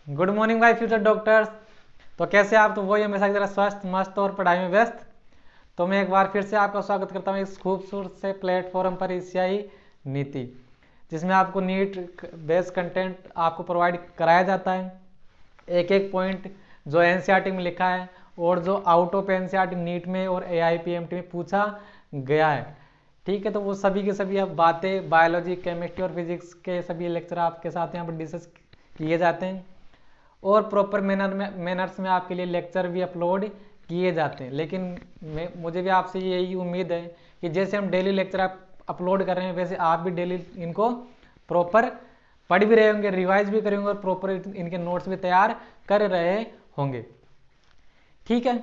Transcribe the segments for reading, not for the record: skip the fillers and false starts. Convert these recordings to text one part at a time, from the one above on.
Good morning भाई future doctors. तो कैसे आप? तो वही हमेशा की तरह स्वस्थ मस्त और पढ़ाई में व्यस्त। तो मैं एक बार फिर से आपका स्वागत करता हूँ इस खूबसूरत से प्लेटफॉर्म पर, एशियाई नीति, जिसमें आपको नीट बेस्ड कंटेंट आपको प्रोवाइड कराया जाता है। एक एक पॉइंट जो एनसीईआरटी में लिखा है और जो आउट ऑफ एनसीईआरटी नीट में और एआईपीएमटी में पूछा गया है, ठीक है। तो वो सभी के सभी अब बातें बायोलॉजी, केमिस्ट्री और फिजिक्स के सभी लेक्चर आपके साथ यहाँ पर डिस्कस किए जाते हैं और प्रॉपर मैनर्स में आपके लिए लेक्चर भी अपलोड किए जाते हैं। लेकिन मुझे भी आपसे यही उम्मीद है कि जैसे हम डेली लेक्चर अपलोड कर रहे हैं, वैसे आप भी डेली इनको प्रॉपर पढ़ भी रहे होंगे, रिवाइज भी करेंगे और प्रॉपर इनके नोट्स भी तैयार कर रहे होंगे, ठीक है।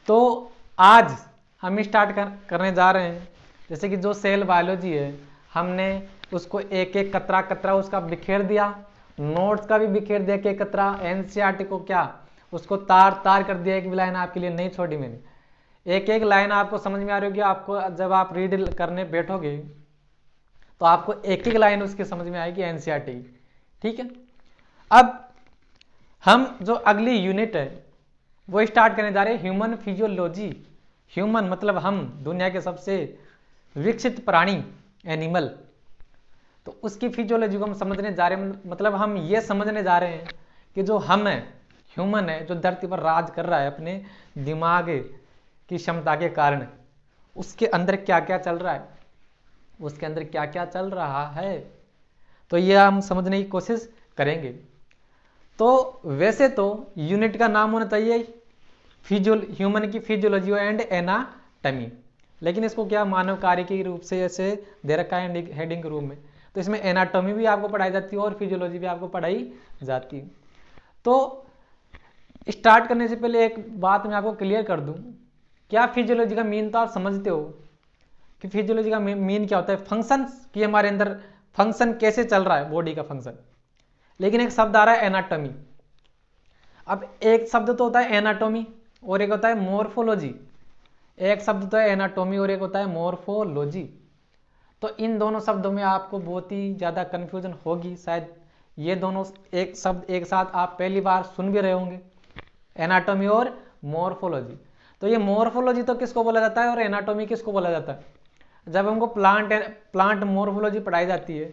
तो आज हम स्टार्ट करने जा रहे हैं। जैसे कि जो सेल बायोलॉजी है, हमने उसको एक एक कतरा कतरा उसका बिखेर दिया, नोट्स का भी बिखेर दिया कि कतरा, एनसीईआरटी को क्या उसको तार तार कर दिया। एक भी लाइन आपके लिए नहीं छोड़ी मैंने। एक एक लाइन आपको समझ में आ रही होगी। आपको जब आप रीड करने बैठोगे तो आपको एक एक लाइन उसकी समझ में आएगी एनसीईआरटी, ठीक है। अब हम जो अगली यूनिट है वो स्टार्ट करने जा रहे हैं, ह्यूमन फिजियोलॉजी। ह्यूमन मतलब हम, दुनिया के सबसे विकसित प्राणी, एनिमल। तो उसकी फिजियोलॉजी को हम समझने जा रहे हैं। मतलब हम ये समझने जा रहे हैं कि जो हम है, ह्यूमन है, जो धरती पर राज कर रहा है अपने दिमाग की क्षमता के कारण, उसके अंदर क्या क्या चल रहा है, उसके अंदर क्या क्या चल रहा है, तो ये हम समझने की कोशिश करेंगे। तो वैसे तो यूनिट का नाम होना चाहिए ह्यूमन की फिजियोलॉजी एंड एनाटमी, लेकिन इसको क्या मानव कार्य के रूप से ऐसे दे रखा है हेडिंग के रूप में। तो इसमें एनाटॉमी भी आपको पढ़ाई जाती है और फिजियोलॉजी भी आपको पढ़ाई जाती है। तो स्टार्ट करने से पहले एक बात मैं आपको क्लियर कर दूं, क्या फिजियोलॉजी का मीन तो आप समझते हो कि फिजियोलॉजी का मीन क्या होता है, फंक्शन कि हमारे अंदर फंक्शन कैसे चल रहा है, बॉडी का फंक्शन। लेकिन एक शब्द आ रहा है एनाटॉमी। अब एक शब्द तो होता है एनाटॉमी और एक होता है मोर्फोलॉजी। एक शब्द तो है एनाटॉमी और एक होता है मोर्फोलॉजी। तो इन दोनों शब्दों में आपको बहुत ही ज़्यादा कन्फ्यूजन होगी। शायद ये दोनों एक शब्द एक साथ आप पहली बार सुन भी रहे होंगे, एनाटॉमी और मोर्फोलॉजी। तो ये मोर्फोलॉजी तो किसको बोला जाता है और एनाटॉमी किसको बोला जाता है? जब हमको प्लांट मोर्फोलॉजी पढ़ाई जाती है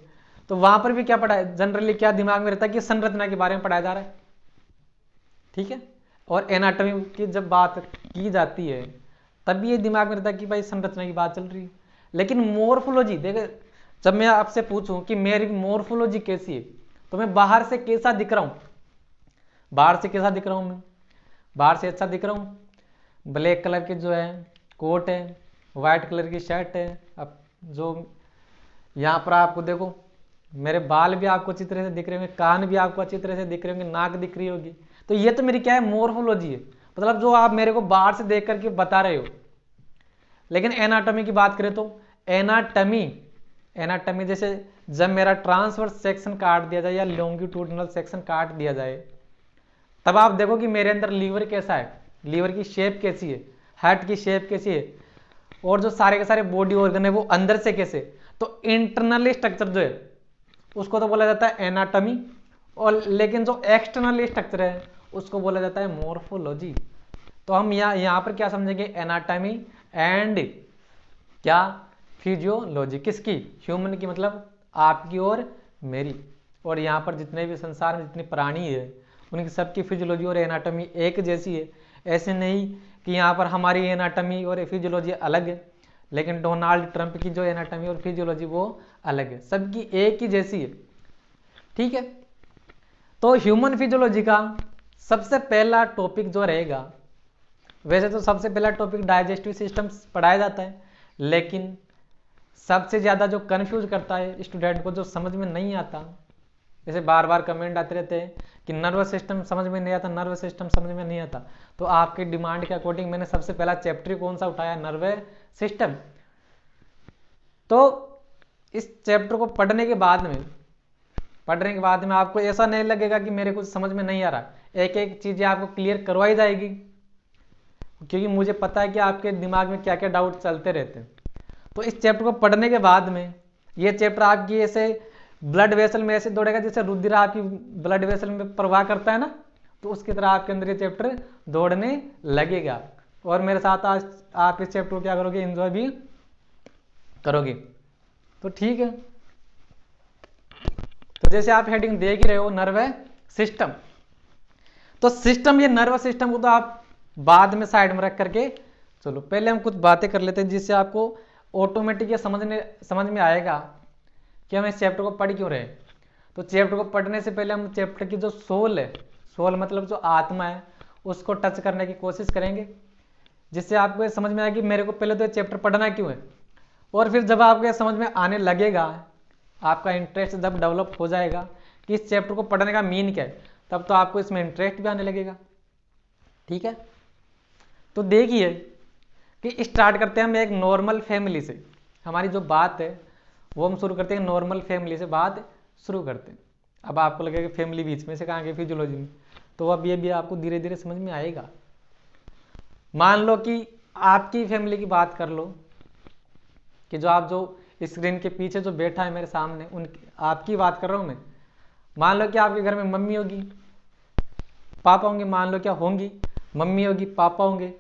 तो वहां पर भी क्या पढ़ाया, जनरली क्या दिमाग में रहता है कि संरचना के बारे में पढ़ाया जा रहा है, ठीक है। और एनाटॉमी की जब बात की जाती है तब ये दिमाग में रहता है कि भाई संरचना की बात चल रही है। लेकिन मोर्फोलॉजी देखे, जब मैं आपसे पूछूं कि मेरी मोर्फोलॉजी कैसी है, तो मैं बाहर से कैसा दिख रहा हूं, बाहर से कैसा दिख रहा हूं, मैं बाहर से अच्छा दिख रहा हूं। ब्लैक कलर की जो है कोट है, व्हाइट कलर की शर्ट है। अब जो यहाँ पर आपको देखो, मेरे बाल भी आपको अच्छी तरह से दिख रहे होंगे, कान भी आपको अच्छी तरह से दिख रहे होंगे, नाक दिख रही होगी। तो ये तो मेरी क्या है, मोर्फोलॉजी है, मतलब जो आप मेरे को बाहर से देख करके बता रहे हो। लेकिन एनाटॉमी की बात करें तो एनाटॉमी जैसे जब मेरा ट्रांसवर्स सेक्शन काट दिया जाए या लॉन्गिट्यूडनल सेक्शन काट दिया जाए, तब आप देखो कि मेरे अंदर लीवर कैसा है, लीवर की शेप कैसी है, हार्ट की शेप कैसी है, और जो सारे के सारे बॉडी ऑर्गन है वो अंदर से कैसे। तो इंटरनल स्ट्रक्चर जो है उसको तो बोला जाता है एनाटॉमी, और लेकिन जो एक्सटर्नल स्ट्रक्चर है उसको बोला जाता है मोर्फोलॉजी। तो हम यहाँ पर क्या समझेंगे, एनाटॉमी एंड क्या, फिजियोलॉजी। किसकी? ह्यूमन की, मतलब आपकी और मेरी। और यहाँ पर जितने भी संसार में जितने प्राणी है उनकी सबकी फिजियोलॉजी और एनाटॉमी एक जैसी है। ऐसे नहीं कि यहाँ पर हमारी एनाटॉमी और फिजियोलॉजी अलग है, लेकिन डोनाल्ड ट्रंप की जो एनाटॉमी और फिजियोलॉजी वो अलग है, सबकी एक ही जैसी है, ठीक है। तो ह्यूमन फिजियोलॉजी का सबसे पहला टॉपिक जो रहेगा, वैसे तो सबसे पहला टॉपिक डाइजेस्टिव सिस्टम पढ़ाया जाता है, लेकिन सबसे ज़्यादा जो कंफ्यूज करता है स्टूडेंट को, जो समझ में नहीं आता, जैसे बार बार कमेंट आते रहते हैं कि नर्वस सिस्टम समझ में नहीं आता, नर्वस सिस्टम समझ में नहीं आता। तो आपके डिमांड के अकॉर्डिंग मैंने सबसे पहला चैप्टर कौन सा उठाया, नर्वस सिस्टम। तो इस चैप्टर को पढ़ने के बाद में आपको ऐसा नहीं लगेगा कि मेरे कुछ समझ में नहीं आ रहा, एक एक चीज़ें आपको क्लियर करवाई जाएगी, क्योंकि मुझे पता है कि आपके दिमाग में क्या क्या डाउट चलते रहते हैं। तो इस चैप्टर को पढ़ने के बाद में, ये चैप्टर आपकी ऐसे ब्लड वेसल में ऐसे दौड़ेगा जैसे रुधिर आपकी ब्लड वेसल में प्रवाह करता है ना, तो उसकी तरह आपके अंदर ये चैप्टर दौड़ने लगेगा। और मेरे साथ आज आप इस चैप्टर को क्या करोगे, एंजॉय भी करोगे। तो ठीक है, तो जैसे आप हेडिंग देख ही रहे हो, नर्वस सिस्टम। तो सिस्टम, ये नर्वस सिस्टम को तो आप बाद में साइड में रख करके चलो पहले हम कुछ बातें कर लेते हैं जिससे आपको ऑटोमेटिक ये समझ में आएगा कि हम इस चैप्टर को पढ़ क्यों रहे। तो चैप्टर को पढ़ने से पहले हम चैप्टर की जो सोल है, सोल मतलब जो आत्मा है, उसको टच करने की कोशिश करेंगे, जिससे आपको ये समझ में आएगा कि मेरे को पहले तो ये चैप्टर पढ़ना क्यों है। और फिर जब आपको ये समझ में आने लगेगा, आपका इंटरेस्ट जब डेवलप हो जाएगा कि इस चैप्टर को पढ़ने का मीन क्या है, तब तो आपको इसमें इंटरेस्ट भी आने लगेगा। ठीक है, तो देखिए कि स्टार्ट करते हैं हम एक नॉर्मल फैमिली से। हमारी जो बात है वो हम शुरू करते हैं नॉर्मल फैमिली से, बात शुरू करते हैं। अब आपको लगेगा कि फैमिली बीच में से कहाँ गई फिजियोलॉजी में, तो अब ये भी आपको धीरे धीरे समझ में आएगा। मान लो कि आपकी फैमिली की बात कर लो, कि जो आप जो स्क्रीन के पीछे जो बैठा है मेरे सामने, उनकी आपकी बात कर रहा हूँ मैं। मान लो कि आपके घर में मम्मी होगी, पापा होंगे, मान लो क्या होंगी, मम्मी होगी, पापा होंगे,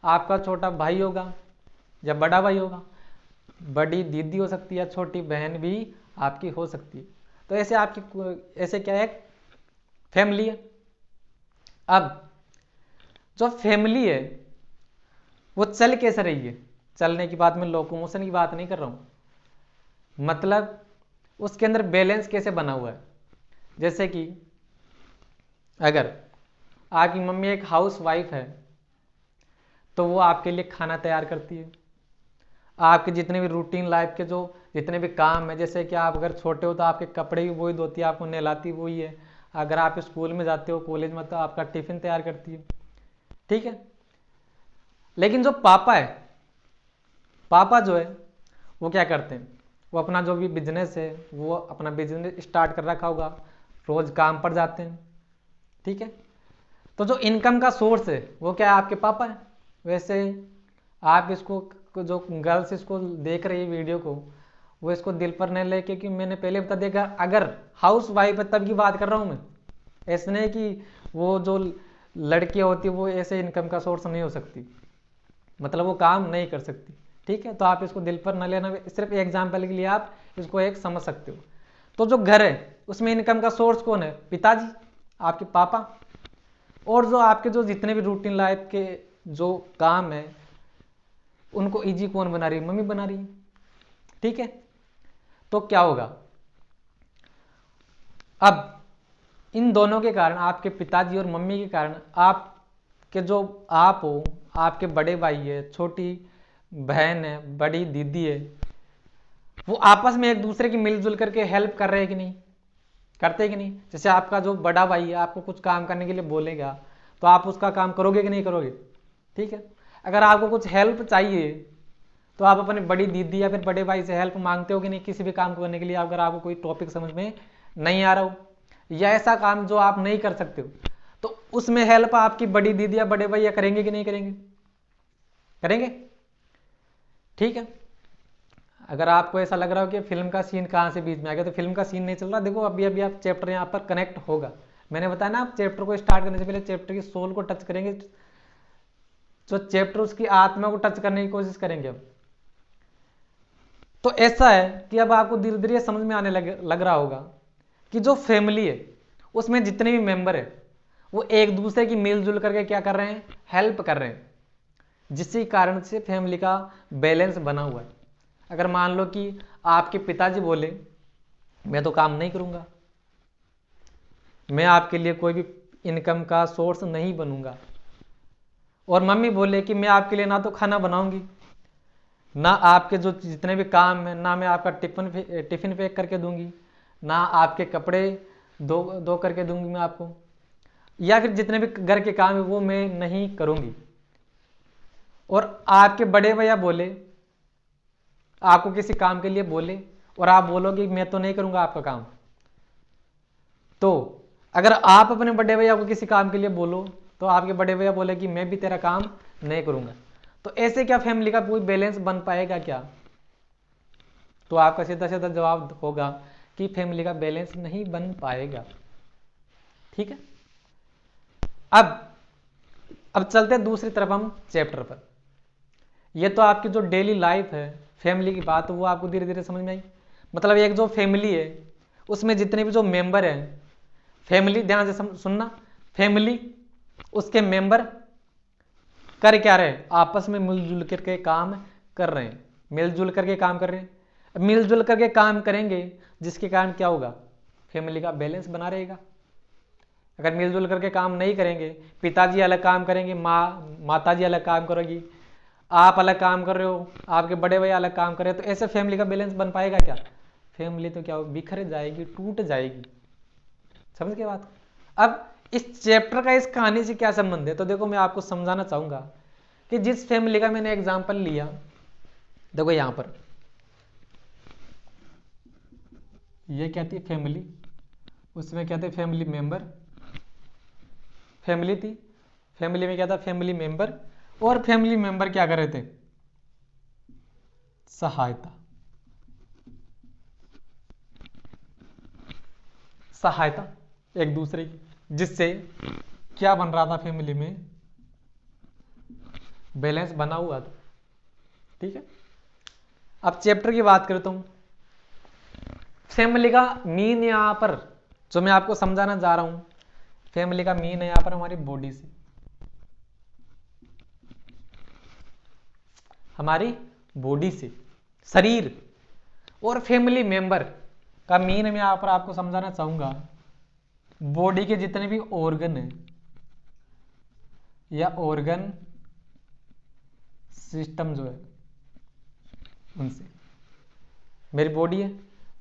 आपका छोटा भाई होगा या बड़ा भाई होगा, बड़ी दीदी हो सकती है, छोटी बहन भी आपकी हो सकती है। तो ऐसे आपकी ऐसे क्या है, फैमिली है। अब जो फैमिली है वो चल कैसे रही है, चलने की बात, मैं लोकोमोशन की बात नहीं कर रहा हूँ, मतलब उसके अंदर बैलेंस कैसे बना हुआ है। जैसे कि अगर आपकी मम्मी एक हाउस वाइफ है तो वो आपके लिए खाना तैयार करती है, आपके जितने भी रूटीन लाइफ के जो जितने भी काम है, जैसे कि आप अगर छोटे हो तो आपके कपड़े भी वही धोती है, आपको नहलाती वही है, अगर आप स्कूल में जाते हो, कॉलेज में, तो आपका टिफिन तैयार करती है। ठीक है, लेकिन जो पापा है, पापा जो है वो क्या करते हैं, वो अपना जो भी बिजनेस है वो अपना बिजनेस स्टार्ट कर रखा होगा, रोज काम पर जाते हैं। ठीक है, तो जो इनकम का सोर्स है वो क्या है, आपके पापा है। वैसे आप इसको, जो गर्ल्स इसको देख रही है वीडियो को, वो इसको दिल पर नहीं ले, क्योंकि मैंने पहले बता दिया, अगर हाउस वाइफ है तब की बात कर रहा हूँ मैं, ऐसे नहीं कि वो जो लड़कियाँ होती है वो ऐसे इनकम का सोर्स नहीं हो सकती, मतलब वो काम नहीं कर सकती। ठीक है, तो आप इसको दिल पर न लेना, सिर्फ एग्जाम्पल के लिए आप इसको एक समझ सकते हो। तो जो घर है उसमें इनकम का सोर्स कौन है, पिताजी, आपके पापा। और जो आपके जो जितने भी रूटीन लाइफ के जो काम है उनको इजी कौन बना रही है, मम्मी बना रही है। ठीक है, तो क्या होगा, अब इन दोनों के कारण, आपके पिताजी और मम्मी के कारण, आपके जो आप हो, आपके बड़े भाई है, छोटी बहन है, बड़ी दीदी है, वो आपस में एक दूसरे की मिलजुल करके हेल्प कर रहे हैं कि नहीं, करते कि नहीं। जैसे आपका जो बड़ा भाई है आपको कुछ काम करने के लिए बोलेगा तो आप उसका काम करोगे कि नहीं करोगे। ठीक है, अगर आपको कुछ हेल्प चाहिए तो आप अपने बड़ी दीदी या फिर बड़े भाई से हेल्प मांगते हो कि नहीं, किसी भी काम को करने के लिए। अगर आपको कोई टॉपिक समझ में नहीं आ रहा हो या ऐसा काम जो आप नहीं कर सकते हो, तो उसमें हेल्प आपकी बड़ी दीदी या बड़े भैया करेंगे कि नहीं करेंगे, करेंगे। ठीक है, अगर आपको ऐसा लग रहा हो कि फिल्म का सीन कहाँ से बीच में आ गया, तो फिल्म का सीन नहीं चल रहा, देखो अभी अभी आप चैप्टर यहाँ पर कनेक्ट होगा। मैंने बताया ना, आप चैप्टर को स्टार्ट करने से पहले चैप्टर की सोल को टच करेंगे, जो चैप्टर उसकी आत्मा को टच करने की कोशिश करेंगे अब। तो ऐसा है कि अब आपको धीरे धीरे समझ में आने लग रहा होगा कि जो फैमिली है उसमें जितने भी मेंबर है वो एक दूसरे की मिलजुल करके क्या कर रहे हैं, हेल्प कर रहे हैं, जिसके कारण से फैमिली का बैलेंस बना हुआ है। अगर मान लो कि आपके पिताजी बोले मैं तो काम नहीं करूंगा, मैं आपके लिए कोई भी इनकम का सोर्स नहीं बनूंगा, और मम्मी बोले कि मैं आपके लिए ना तो खाना बनाऊंगी, ना आपके जो जितने भी काम है, ना मैं आपका टिफिन पैक करके दूंगी, ना आपके कपड़े दो करके दूंगी मैं आपको, या फिर जितने भी घर के काम है वो मैं नहीं करूंगी। और आपके बड़े भैया बोले, आपको किसी काम के लिए बोले और आप बोलोगे मैं तो नहीं करूंगा आपका काम, तो अगर आप अपने बड़े भैया को किसी काम के लिए बोलो तो आपके बड़े भैया बोले कि मैं भी तेरा काम नहीं करूंगा, तो ऐसे क्या फैमिली का कोई बैलेंस बन पाएगा क्या। तो आपका सीधा सीधा जवाब होगा कि फैमिली का बैलेंस नहीं बन पाएगा। ठीक है, अब चलते हैं दूसरी तरफ हम चैप्टर पर। ये तो आपकी जो डेली लाइफ है, फैमिली की बात, वो आपको धीरे धीरे समझ में आई। मतलब एक जो फैमिली है उसमें जितने भी जो मेंबर हैं, फैमिली ध्यान से सुनना, फैमिली उसके मेंबर कर क्या रहे हैं, आपस में मिलजुल करके काम कर रहे हैं, मिलजुल करके काम कर रहे हैं। मिलजुल करके काम करेंगे जिसके कारण क्या होगा, फैमिली का बैलेंस बना रहेगा। अगर मिलजुल करके काम नहीं करेंगे, पिताजी अलग काम करेंगे, माताजी अलग काम करेगी, आप अलग काम कर रहे हो, आपके बड़े भाई अलग काम कर रहे हो, तो ऐसे फैमिली का बैलेंस बन पाएगा क्या? फैमिली तो क्या बिखर जाएगी, टूट जाएगी। समझ के बात। अब इस चैप्टर का इस कहानी से क्या संबंध है, तो देखो मैं आपको समझाना चाहूंगा कि जिस फैमिली का मैंने एग्जांपल लिया, देखो यहां पर ये कहती है फैमिली, उसमें क्या थे फैमिली मेंबर, फैमिली थी, फैमिली में क्या था फैमिली मेंबर, और फैमिली मेंबर क्या कर रहे थे, सहायता, सहायता एक दूसरे की, जिससे क्या बन रहा था फैमिली में, बैलेंस बना हुआ था। ठीक है, अब चैप्टर की बात करता हूं। फैमिली का मीन यहां पर जो मैं आपको समझाना जा रहा हूं, फैमिली का मीन है यहां पर हमारी बॉडी से, हमारी बॉडी से, शरीर। और फैमिली मेंबर का मीन मैं यहां पर आपको समझाना चाहूंगा, बॉडी के जितने भी ऑर्गन हैं या ऑर्गन सिस्टम जो है उनसे। मेरी बॉडी है,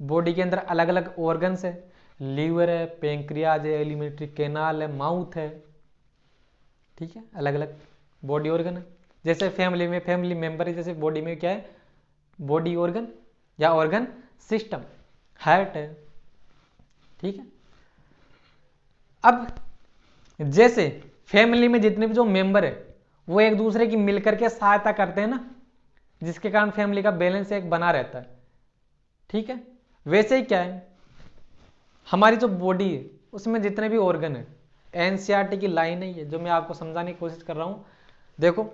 बॉडी के अंदर अलग अलग ऑर्गन्स है, लीवर है, पेंक्रियाज है, एलिमेंट्री कैनाल है, माउथ है। ठीक है, अलग अलग बॉडी ऑर्गन है। जैसे फैमिली में फैमिली मेंबर है, जैसे बॉडी में क्या है, बॉडी ऑर्गन या ऑर्गन सिस्टम, हार्ट है। ठीक है, अब जैसे फैमिली में जितने भी जो मेंबर है वो एक दूसरे की मिलकर के सहायता करते हैं ना, जिसके कारण फैमिली का बैलेंस एक बना रहता है। ठीक है, वैसे ही क्या है, हमारी जो बॉडी है उसमें जितने भी ऑर्गन है, एनसीईआरटी की लाइन है ये जो मैं आपको समझाने की कोशिश कर रहा हूं। देखो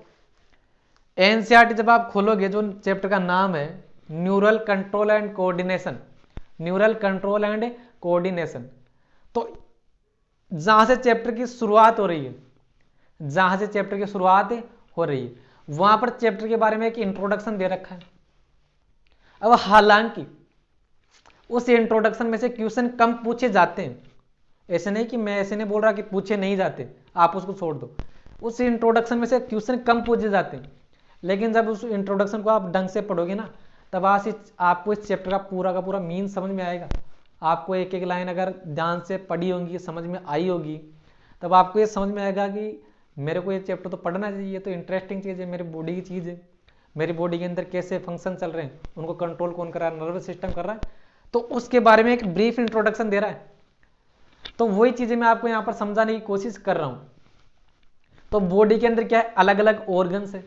एनसीईआरटी जब आप खोलोगे, जो चैप्टर का नाम है neural control and coordination, neural control and coordination, तो जहां से चैप्टर की शुरुआत हो रही है, जहां से चैप्टर की शुरुआत हो रही है वहां पर चैप्टर के बारे में एक इंट्रोडक्शन दे रखा है। अब हालांकि उस इंट्रोडक्शन में से क्वेश्चन कम पूछे जाते हैं, ऐसे नहीं कि मैं ऐसे नहीं बोल रहा कि पूछे नहीं जाते, आप उसको छोड़ दो, उस इंट्रोडक्शन में से क्वेश्चन कम पूछे जाते हैं, लेकिन जब उस इंट्रोडक्शन को आप ढंग से पढ़ोगे ना, तब आपको इस चैप्टर का पूरा मीन समझ में आएगा। आपको एक एक लाइन अगर ध्यान से पढ़ी होगी, समझ में आई होगी, तब आपको ये समझ में आएगा कि मेरे को ये चैप्टर तो पढ़ना चाहिए, ये तो इंटरेस्टिंग चीज़ है, मेरी बॉडी की चीज़ है, मेरी बॉडी के अंदर कैसे फंक्शन चल रहे हैं, उनको कंट्रोल कौन कर रहा है, नर्वस सिस्टम कर रहा है, तो उसके बारे में एक ब्रीफ इंट्रोडक्शन दे रहा है। तो वही चीज़ें मैं आपको यहाँ पर समझाने की कोशिश कर रहा हूँ। तो बॉडी के अंदर क्या है, अलग अलग ऑर्गन्स है,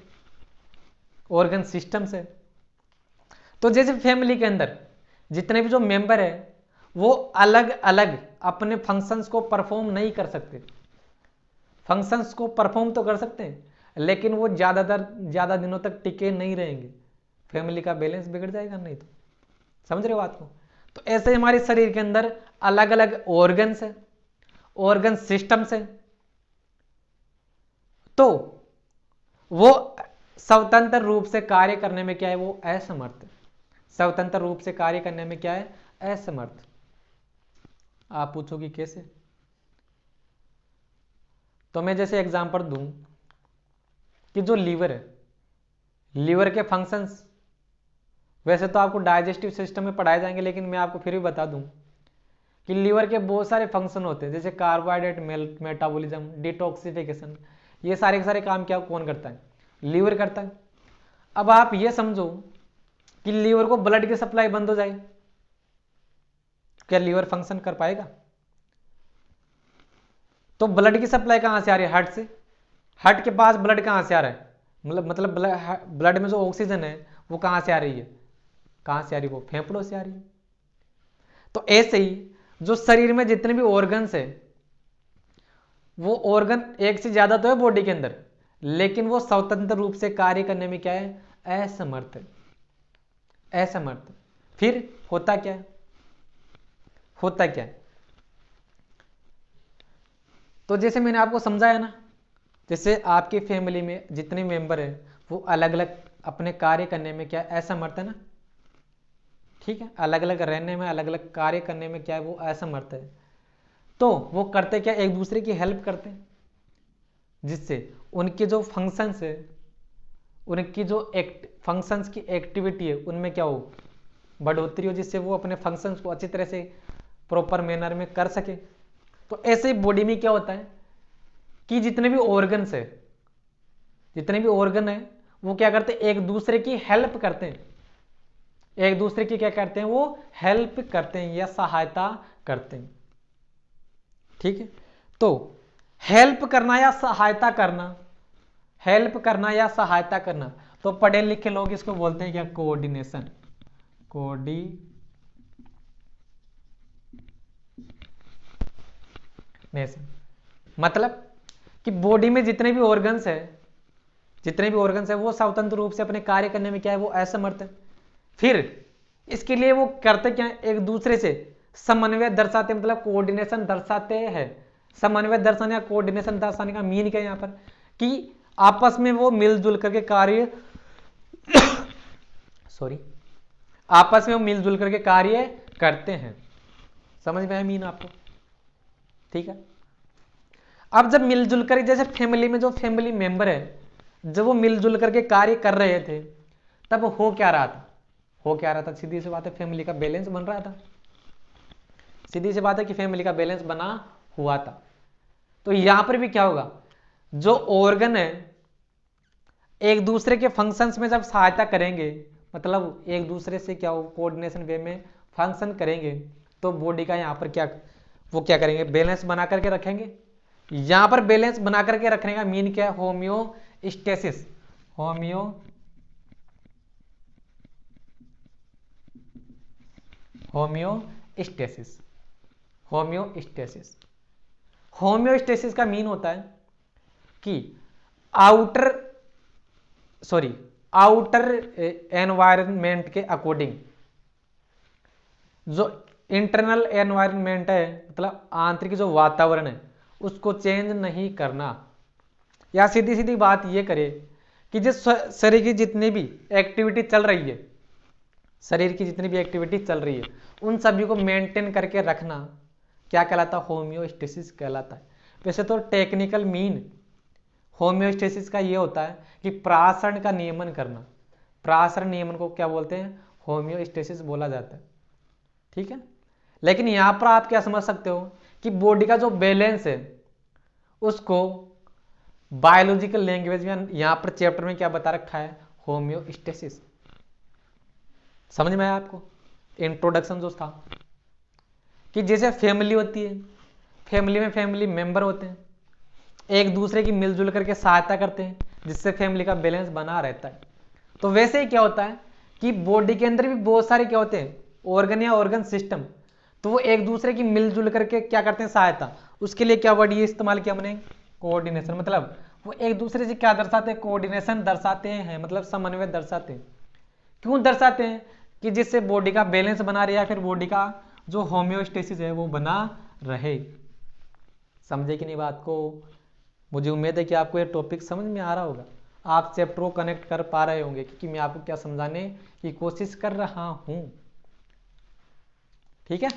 ऑर्गन सिस्टम्स है। तो जैसे फैमिली के अंदर जितने भी जो मेंबर है वो अलग अलग अपने फंक्शंस को परफॉर्म नहीं कर सकते, फंक्शंस को परफॉर्म तो कर सकते हैं लेकिन वो ज्यादा दिनों तक टिके नहीं रहेंगे, फैमिली का बैलेंस बिगड़ जाएगा नहीं तो। समझ रहे हो बात को। तो ऐसे हमारे शरीर के अंदर अलग अलग ऑर्गन्स है, ऑर्गन सिस्टम्स है, तो वो स्वतंत्र रूप से कार्य करने में क्या है, वो असमर्थ, स्वतंत्र रूप से कार्य करने में क्या है, असमर्थ। आप पूछोगे कैसे, तो मैं जैसे एग्जांपल दूं कि जो लीवर है, लीवर के फंक्शंस वैसे तो आपको डाइजेस्टिव सिस्टम में पढ़ाए जाएंगे, लेकिन मैं आपको फिर भी बता दूं कि लीवर के बहुत सारे फंक्शन होते हैं, जैसे कार्बोहाइड्रेट मेटाबॉलिज्म, डिटॉक्सिफिकेशन, ये सारे के सारे काम क्या कौन करता है, लीवर करता है। अब आप ये समझो कि लीवर को ब्लड की सप्लाई बंद हो जाए, क्या लीवर फंक्शन कर पाएगा? तो ब्लड की सप्लाई कहां से आ रही है, हार्ट से, हार्ट के पास ब्लड कहां से आ रहा है, मतलब ब्लड में जो ऑक्सीजन है वो कहां से आ रही है, कहां से आ रही है, वो फेफड़ों से आ रही है। तो ऐसे ही जो शरीर में जितने भी ऑर्गन्स है, वो ऑर्गन एक से ज्यादा तो है बॉडी के अंदर, लेकिन वो स्वतंत्र रूप से कार्य करने में क्या है, असमर्थ है, असमर्थ। फिर होता क्या है, होता क्या है, तो जैसे मैंने आपको समझाया ना, जैसे आपकी फैमिली में जितने मेंबर हैं वो अलग अलग अपने कार्य करने में क्या असमर्थ है ना, ठीक है, अलग अलग रहने में, अलग अलग कार्य करने में क्या है, वो असमर्थ है। तो वो करते क्या, एक दूसरे की हेल्प करते हैं, जिससे उनके जो फंक्शंस है, उनकी जो फंक्शंस की एक्टिविटी है उनमें क्या हो, बढ़ोतरी हो, जिससे वो अपने फंक्शंस को अच्छी तरह से प्रॉपर मैनर में कर सके। तो ऐसे बॉडी में क्या होता है कि जितने भी ऑर्गन्स है, जितने भी ऑर्गन है वो क्या करते हैं, एक दूसरे की हेल्प करते हैं, एक दूसरे की क्या करते हैं, वो हेल्प करते हैं या सहायता करते हैं, ठीक है। तो हेल्प करना या सहायता करना, हेल्प करना या सहायता करना, तो पढ़े लिखे लोग इसको बोलते हैं क्या, कोऑर्डिनेशन, कोऑर्डिनेशन। मतलब कि बॉडी में जितने भी ऑर्गन्स है, जितने भी ऑर्गन्स है वो स्वतंत्र रूप से अपने कार्य करने में क्या है, वो असमर्थ है। फिर इसके लिए वो करते क्या है, एक दूसरे से समन्वय दर्शाते, मतलब कोऑर्डिनेशन दर्शाते हैं। समन्वय दर्शाने या कोऑर्डिनेशन दर्शाने का मीन क्या है यहाँ पर, कि आपस में वो मिलजुल करके कार्य सॉरी, आपस में वो मिलजुल करके कार्य करते हैं। समझ में आया मीन आपको, ठीक है। अब जब मिलजुल कर, जैसे फैमिली में जो फैमिली मेंबर है, जब वो मिलजुल करके कार्य कर रहे थे, तब हो क्या रहा था, हो क्या रहा था, सीधी सी बात है, फैमिली का बैलेंस बन रहा था, सीधी सी बात है कि फैमिली का बैलेंस बना हुआ था। तो यहां पर भी क्या होगा, जो ऑर्गन है एक दूसरे के फंक्शंस में जब सहायता करेंगे, मतलब एक दूसरे से क्या हो, कोऑर्डिनेशन वे में फंक्शन करेंगे, तो बॉडी का यहां पर क्या, वो क्या करेंगे, बैलेंस बना करके रखेंगे। यहां पर बैलेंस बना करके रखने का मीन क्या है, होम्योस्टेसिस, होम्योस्टेसिस, होम्योस्टेसिस। होम्योस्टेसिस का मीन होता है कि आउटर सॉरी आउटर एनवायरनमेंट के अकॉर्डिंग जो इंटरनल एनवायरनमेंट है, मतलब आंतरिक जो वातावरण है, उसको चेंज नहीं करना। या सीधी सीधी बात ये करे कि जिस शरीर की जितनी भी एक्टिविटी चल रही है, शरीर की जितनी भी एक्टिविटी चल रही है, उन सभी को मेंटेन करके रखना क्या कहलाता है, होम्योस्टेसिस कहलाता है। वैसे तो टेक्निकल मीन होम्योस्टेसिस का ये होता है कि प्रासरण का नियमन करना, प्रासरण नियमन को क्या बोलते हैं, होम्योस्टेसिस बोला जाता है, ठीक है। लेकिन यहां पर आप क्या समझ सकते हो कि बॉडी का जो बैलेंस है उसको बायोलॉजिकल लैंग्वेज में यहां पर चैप्टर में क्या बता रखा है, होम्योस्टेसिस। समझ में आया आपको, इंट्रोडक्शन जो था, कि जैसे फैमिली होती है, फैमिली में फैमिली मेंबर होते हैं, एक दूसरे की मिलजुल करके सहायता करते हैं, जिससे फैमिली का बैलेंस बना रहता है। तो वैसे ही क्या होता है कि बॉडी के अंदर भी बहुत सारे क्या होते हैं, ऑर्गन या ऑर्गन सिस्टम, तो वो एक दूसरे की मिलजुल करके क्या करते हैं, सहायता। उसके लिए क्या वर्ड ये इस्तेमाल किया हमने, कोऑर्डिनेशन। मतलब वो एक दूसरे से क्या दर्शाते हैं, कोऑर्डिनेशन दर्शाते हैं, मतलब समन्वय दर्शाते हैं। क्यों दर्शाते हैं, कि जिससे बॉडी का बैलेंस बना रहे या फिर बॉडी का जो होम्योस्टेसिस है वो बना रहे। समझे कि नहीं बात को, मुझे उम्मीद है कि आपको ये टॉपिक समझ में आ रहा होगा, आप चैप्टर को कनेक्ट कर पा रहे होंगे, क्योंकि मैं आपको क्या समझाने की कोशिश कर रहा हूं, ठीक है।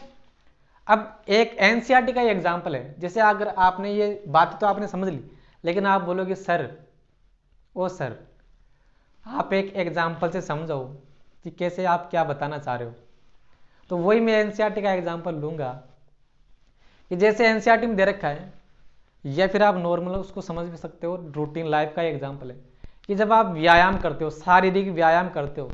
अब एक एनसीईआरटी का एग्जाम्पल है, जैसे अगर आपने ये बात तो आपने समझ ली, लेकिन आप बोलोगे सर, ओ सर आप एक एग्जाम्पल से समझाओ कि कैसे आप क्या बताना चाह रहे हो। तो वही मैं एनसीईआरटी का एग्जाम्पल लूंगा कि जैसे एनसीईआरटी में दे रखा है, या फिर आप नॉर्मल उसको समझ भी सकते हो, रूटीन लाइफ का एग्जाम्पल है कि जब आप व्यायाम करते हो, शारीरिक व्यायाम करते हो,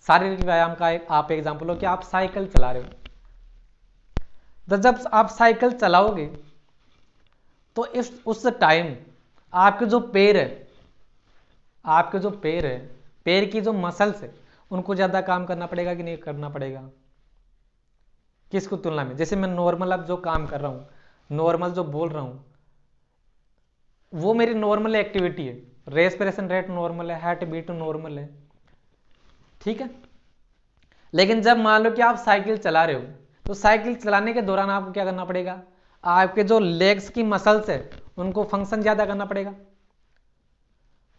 शारीरिक व्यायाम का एक आप एग्जाम्पल हो कि आप साइकिल चला रहे हो। तो जब आप साइकिल चलाओगे तो इस उस टाइम आपके जो पैर है, आपके जो पैर है, पैर की जो मसल्स है, उनको ज्यादा काम करना पड़ेगा कि नहीं करना पड़ेगा, किसको तुलना में? जैसे मैं नॉर्मल अब जो काम कर रहा हूँ, नॉर्मल जो बोल रहा हूँ, वो मेरी नॉर्मल एक्टिविटी है, रेस्पिरेशन रेट नॉर्मल है, हार्ट बीट नॉर्मल है, ठीक है। लेकिन जब मान लो कि आप साइकिल चला रहे हो, तो साइकिल चलाने के दौरान आपको क्या करना पड़ेगा? आपके जो लेग्स की मसल्स है उनको फंक्शन ज्यादा करना पड़ेगा।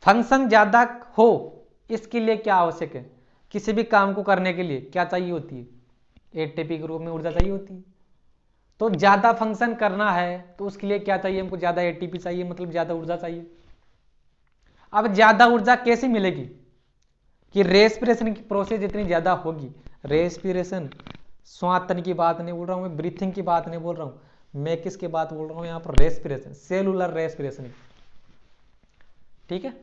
फंक्शन ज्यादा हो इसके लिए क्या आवश्यक है? किसी भी काम को करने के लिए क्या चाहिए होती है? एटीपी के रूप में ऊर्जा चाहिए होती है। तो ज्यादा फंक्शन करना है तो उसके लिए क्या चाहिए? हमको ज्यादा एटीपी चाहिए, मतलब ज्यादा ऊर्जा चाहिए। अब ज्यादा ऊर्जा कैसे मिलेगी? कि रेस्पिरेशन की प्रोसेस जितनी ज्यादा होगी, रेस्पिरेशन श्वासन की बात नहीं बोल रहा हूं मैं, ब्रीथिंग की बात नहीं बोल रहा हूं मैं, किसकी बात बोल रहा हूं यहां पर? रेस्पिरेशन, सेलुलर रेस्पिरेशन, ठीक है।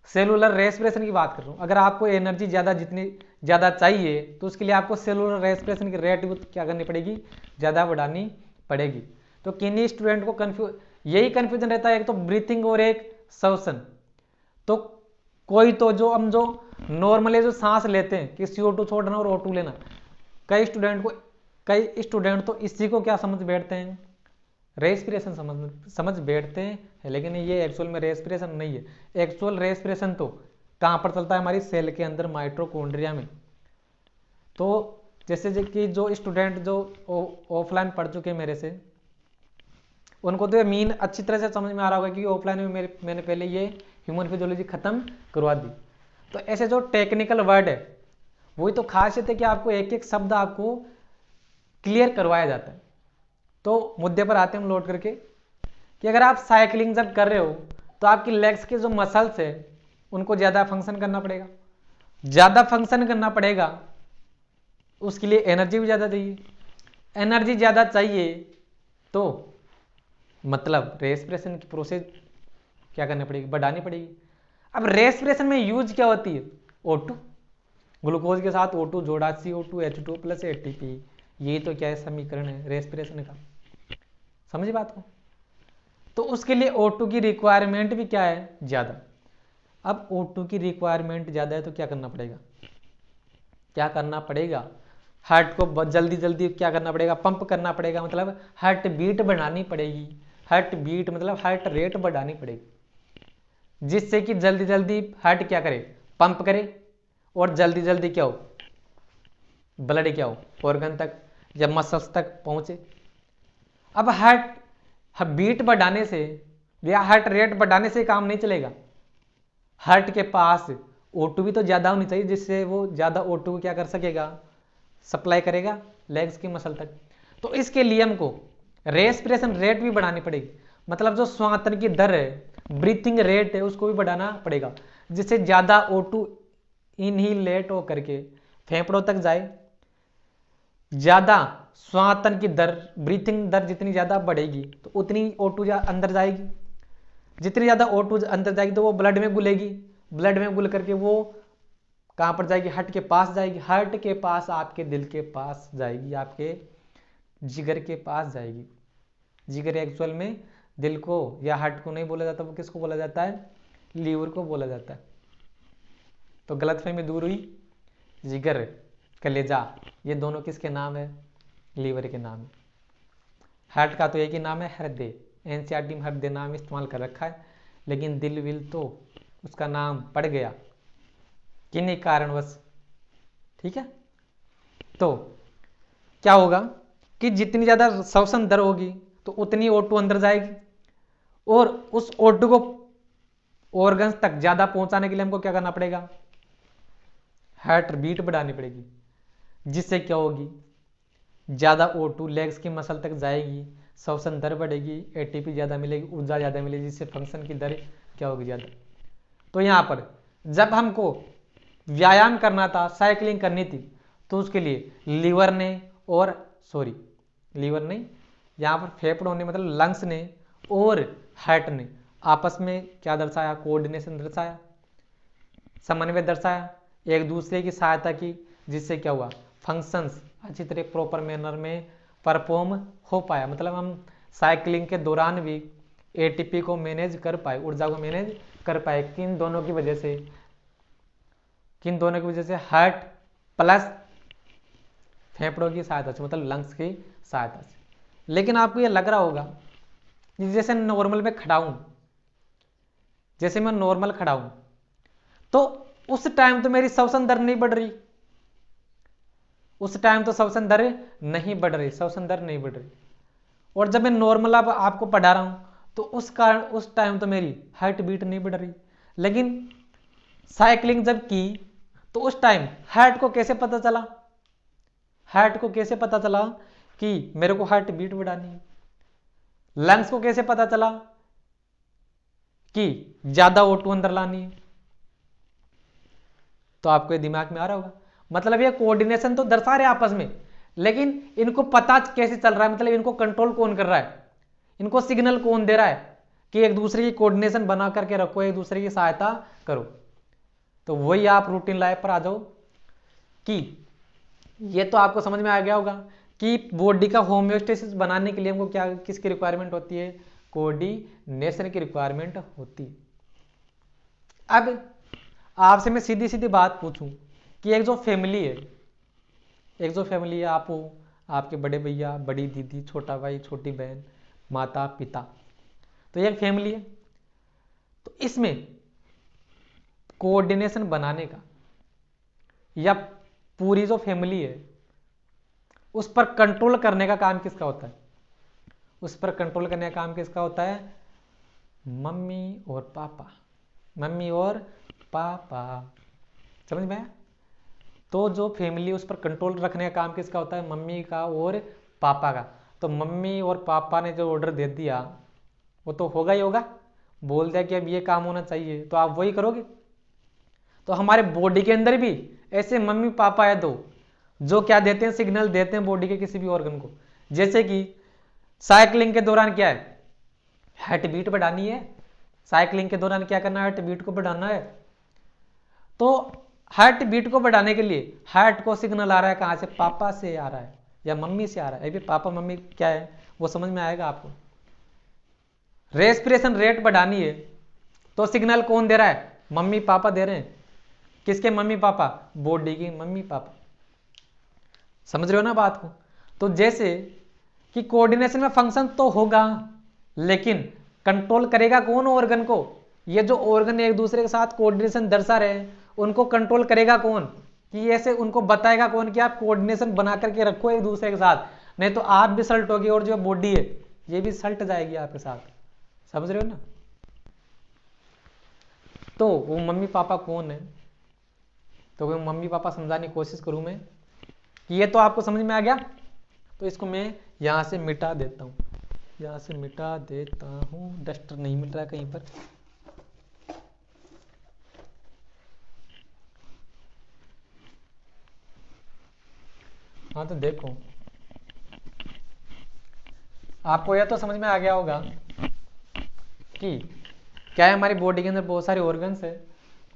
सेलुलर रेस्पिरेशन की बात कर रहा हूं। अगर आपको एनर्जी ज्यादा, जितनी ज्यादा चाहिए, तो उसके लिए आपको सेलुलर रेस्पिरेशन की रेट क्या करनी पड़ेगी? ज्यादा बढ़ानी पड़ेगी। तो किन्हीं स्टूडेंट को यही कंफ्यूजन रहता है, एक तो ब्रीथिंग और एक श्वसन। तो कोई तो जो हम जो नॉर्मली जो सांस लेते हैं कि CO2 छोड़ना और O2 लेना, कई स्टूडेंट तो इसी को क्या समझ बैठते हैं? रेस्पिरेशन समझ बैठते हैं, लेकिन ये एक्चुअल में रेस्पिरेशन नहीं है। एक्चुअल रेस्पिरेशन तो कहां पर चलता है? हमारी सेल के अंदर, माइटोकॉन्ड्रिया में। तो जैसे कि जो स्टूडेंट जो ऑफलाइन पढ़ चुके मेरे से, उनको तो मीन अच्छी तरह से समझ में आ रहा होगा कि ऑफलाइन में मैंने पहले ये ह्यूमन फिजियोलॉजी खत्म करवा दी। तो ऐसे जो टेक्निकल वर्ड है, वही तो खासियत है कि आपको एक एक शब्द आपको क्लियर करवाया जाता है। तो मुद्दे पर आते हैं हम लौट करके, कि अगर आप साइकिलिंग जब कर रहे हो तो आपकी लेग्स के जो मसल्स है उनको ज्यादा फंक्शन करना पड़ेगा। ज्यादा फंक्शन करना पड़ेगा, उसके लिए एनर्जी भी ज्यादा चाहिए। एनर्जी ज्यादा चाहिए तो मतलब रेस्पिरेशन की प्रोसेस क्या करनी पड़ेगी? बढ़ानी पड़ेगी। अब रेस्पिरेशन में यूज क्या होती है? O2, ग्लूकोज के साथ O2 जोड़ा CO2 H2 प्लस ATP। ये तो क्या है? समीकरण है रेस्पिरेशन का। समझे बात को? तो उसके लिए O2 की रिक्वायरमेंट भी क्या है? ज्यादा। अब O2 की रिक्वायरमेंट ज्यादा है तो क्या करना पड़ेगा? क्या करना पड़ेगा? हार्ट को जल्दी जल्दी क्या करना पड़ेगा? पंप करना पड़ेगा, मतलब हार्ट बीट बढ़ानी पड़ेगी। हार्ट बीट मतलब हार्ट रेट बढ़ानी पड़ेगी, जिससे कि जल्दी जल्दी हार्ट क्या करे? पंप करे, और जल्दी जल्दी क्या हो? ब्लड क्या हो? ऑर्गन तक या मसल्स तक पहुंचे। अब हार्ट बीट बढ़ाने से या हार्ट रेट बढ़ाने से काम नहीं चलेगा। हार्ट के पास O2 भी तो ज्यादा होनी चाहिए, जिससे वो ज्यादा O2 क्या कर सकेगा? सप्लाई करेगा लेग्स की मसल तक। तो इसके लिए हमको रेस्पिरेशन रेट भी बढ़ानी पड़ेगी, मतलब जो श्वासन की दर है, ब्रीथिंग रेट है, उसको भी बढ़ाना पड़ेगा, जिससे ज्यादा O2 इनहीलेट हो करके फेफड़ों तक जाए। ज्यादा श्वासन की दर, ब्रीथिंग दर जितनी ज्यादा बढ़ेगी तो उतनी O2 अंदर जाएगी। जितनी ज्यादा O2 अंदर जाएगी तो वो ब्लड में घुलेगी। ब्लड में घुल करके वो कहां पर जाएगी? हार्ट के पास जाएगी। हार्ट के पास आपके दिल के पास जाएगी, आपके जिगर के पास जाएगी। जिगर एक्चुअल में दिल को या हार्ट को नहीं बोला जाता, वो किसको बोला जाता है? लीवर को बोला जाता है। तो गलतफहमी दूर हुई। जिगर, कलेजा, ये दोनों किसके नाम है? लीवर के नाम है। हार्ट का तो एक ही नाम है, हृदय। एनसीईआरटी में हृदय नाम इस्तेमाल कर रखा है, लेकिन दिल विल तो उसका नाम पड़ गया किन्हीं कारणवश, ठीक है। तो क्या होगा कि जितनी ज्यादा श्वसन दर होगी तो उतनी O2 अंदर जाएगी, और उस O2 को ऑर्गन्स तक ज्यादा पहुंचाने के लिए हमको क्या करना पड़ेगा? हार्ट बीट बढ़ानी पड़ेगी, जिससे क्या होगी? ज्यादा O2 लेग्स की मसल तक जाएगी, श्वसन दर बढ़ेगी, ATP ज्यादा मिलेगी, ऊर्जा ज्यादा मिलेगी, जिससे फंक्शन की दर क्या होगी? ज्यादा। तो यहां पर जब हमको व्यायाम करना था, साइकिलिंग करनी थी, तो उसके लिए लीवर ने और लीवर नहीं, यहां पर फेफड़ों ने मतलब लंग्स ने और हार्ट ने आपस में क्या दर्शाया? कोऑर्डिनेशन दर्शाया, समन्वय दर्शाया, एक दूसरे की सहायता की, जिससे क्या हुआ? फंक्शंस अच्छी तरह प्रॉपर मैनर में परफॉर्म हो पाया। मतलब हम साइकिलिंग के दौरान भी ATP को मैनेज कर पाए, ऊर्जा को मैनेज कर पाए। किन दोनों की वजह से? हार्ट प्लस फेफड़ों की सहायता से, मतलब लंग्स की सहायता से। लेकिन आपको ये लग रहा होगा कि जैसे नॉर्मल में खड़ा हूं, जैसे मैं नॉर्मल खड़ा हूं, तो उस टाइम तो मेरी श्वसन दर नहीं बढ़ रही, उस टाइम तो श्वसन दर नहीं बढ़ रही, श्वसन दर नहीं बढ़ रही। और जब मैं नॉर्मल अब आपको पढ़ा रहा हूं तो उस कारण उस टाइम तो मेरी हार्ट बीट नहीं बढ़ रही। लेकिन साइकिलिंग जब की तो उस टाइम हार्ट को कैसे पता चला, हार्ट को कैसे पता चला कि मेरे को हार्ट बीट बढ़ानी है, लंग्स को कैसे पता चला कि ज्यादा O2 अंदर लानी है। तो आपको ये दिमाग में आ रहा होगा, मतलब ये कोऑर्डिनेशन तो दर्शा रहे आपस में, लेकिन इनको पता कैसे चल रहा है, मतलब इनको कंट्रोल कौन कर रहा है, इनको सिग्नल कौन दे रहा है कि एक दूसरे की कोऑर्डिनेशन बना करके रखो, एक दूसरे की सहायता करो। तो वही आप रूटीन लाइफ पर आ जाओ कि ये तो आपको समझ में आ गया होगा कि बॉडी का होम्योस्टेसिस बनाने के लिए हमको क्या किसकी रिक्वायरमेंट होती है, कोऑर्डिनेशन की रिक्वायरमेंट होती है। अब आपसे मैं सीधी सीधी बात पूछूं कि एक जो फैमिली है, एक जो फैमिली है, आप हो, आपके बड़े भैया, बड़ी दीदी, छोटा भाई, छोटी बहन, माता पिता, तो ये एक फैमिली है। तो इसमें कोऑर्डिनेशन बनाने का या पूरी जो फैमिली है उस पर कंट्रोल करने का काम किसका होता है, उस पर कंट्रोल करने का काम किसका होता है, मम्मी और पापा, मम्मी और पापा। समझ में आया? तो जो फैमिली उस पर कंट्रोल रखने का काम किसका होता है, मम्मी का और पापा का। तो मम्मी और पापा ने जो ऑर्डर दे दिया वो तो होगा ही होगा, बोल दिया कि अब ये काम होना चाहिए तो आप वही करोगे। तो हमारे बॉडी के अंदर भी ऐसे मम्मी पापा है दो जो क्या देते हैं, सिग्नल देते हैं बॉडी के किसी भी ऑर्गन को। जैसे कि साइकिलिंग के दौरान क्या है, हार्ट बीट बढ़ानी है, साइकिलिंग के दौरान क्या करना है, हार्ट बीट को बढ़ाना है। तो हार्ट बीट को बढ़ाने के लिए हार्ट को सिग्नल आ रहा है कहां से, पापा से आ रहा है या मम्मी से आ रहा है। अभी पापा मम्मी क्या है वो समझ में आएगा आपको। रेस्पिरेशन रेट बढ़ानी है तो सिग्नल कौन दे रहा है, मम्मी पापा दे रहे हैं। किसके मम्मी पापा, बॉडी की मम्मी पापा। समझ रहे हो ना बात को। तो जैसे कि कोऑर्डिनेशन में फंक्शन तो होगा, लेकिन कंट्रोल करेगा कौन ऑर्गन को, ये जो ऑर्गन एक दूसरे के साथ कोऑर्डिनेशन दर्शा रहे हैं उनको कंट्रोल करेगा कौन, कि ऐसे उनको बताएगा कौन कि आप कोऑर्डिनेशन बना करके रखो एक दूसरे के साथ, नहीं तो आप भी सल्ट होगी और जो बॉडी है ये भी सल्ट जाएगी आपके साथ। समझ रहे हो ना। तो वो मम्मी पापा कौन है, तो वो मम्मी पापा समझाने की कोशिश करूं मैं कि ये तो आपको समझ में आ गया। तो इसको मैं यहां से मिटा देता हूं, यहां से मिटा देता हूं, डस्टर नहीं मिल रहा है कहीं पर। हाँ तो देखो आपको यह तो समझ में आ गया होगा कि क्या है, हमारी बॉडी के अंदर बहुत सारे ऑर्गन्स है,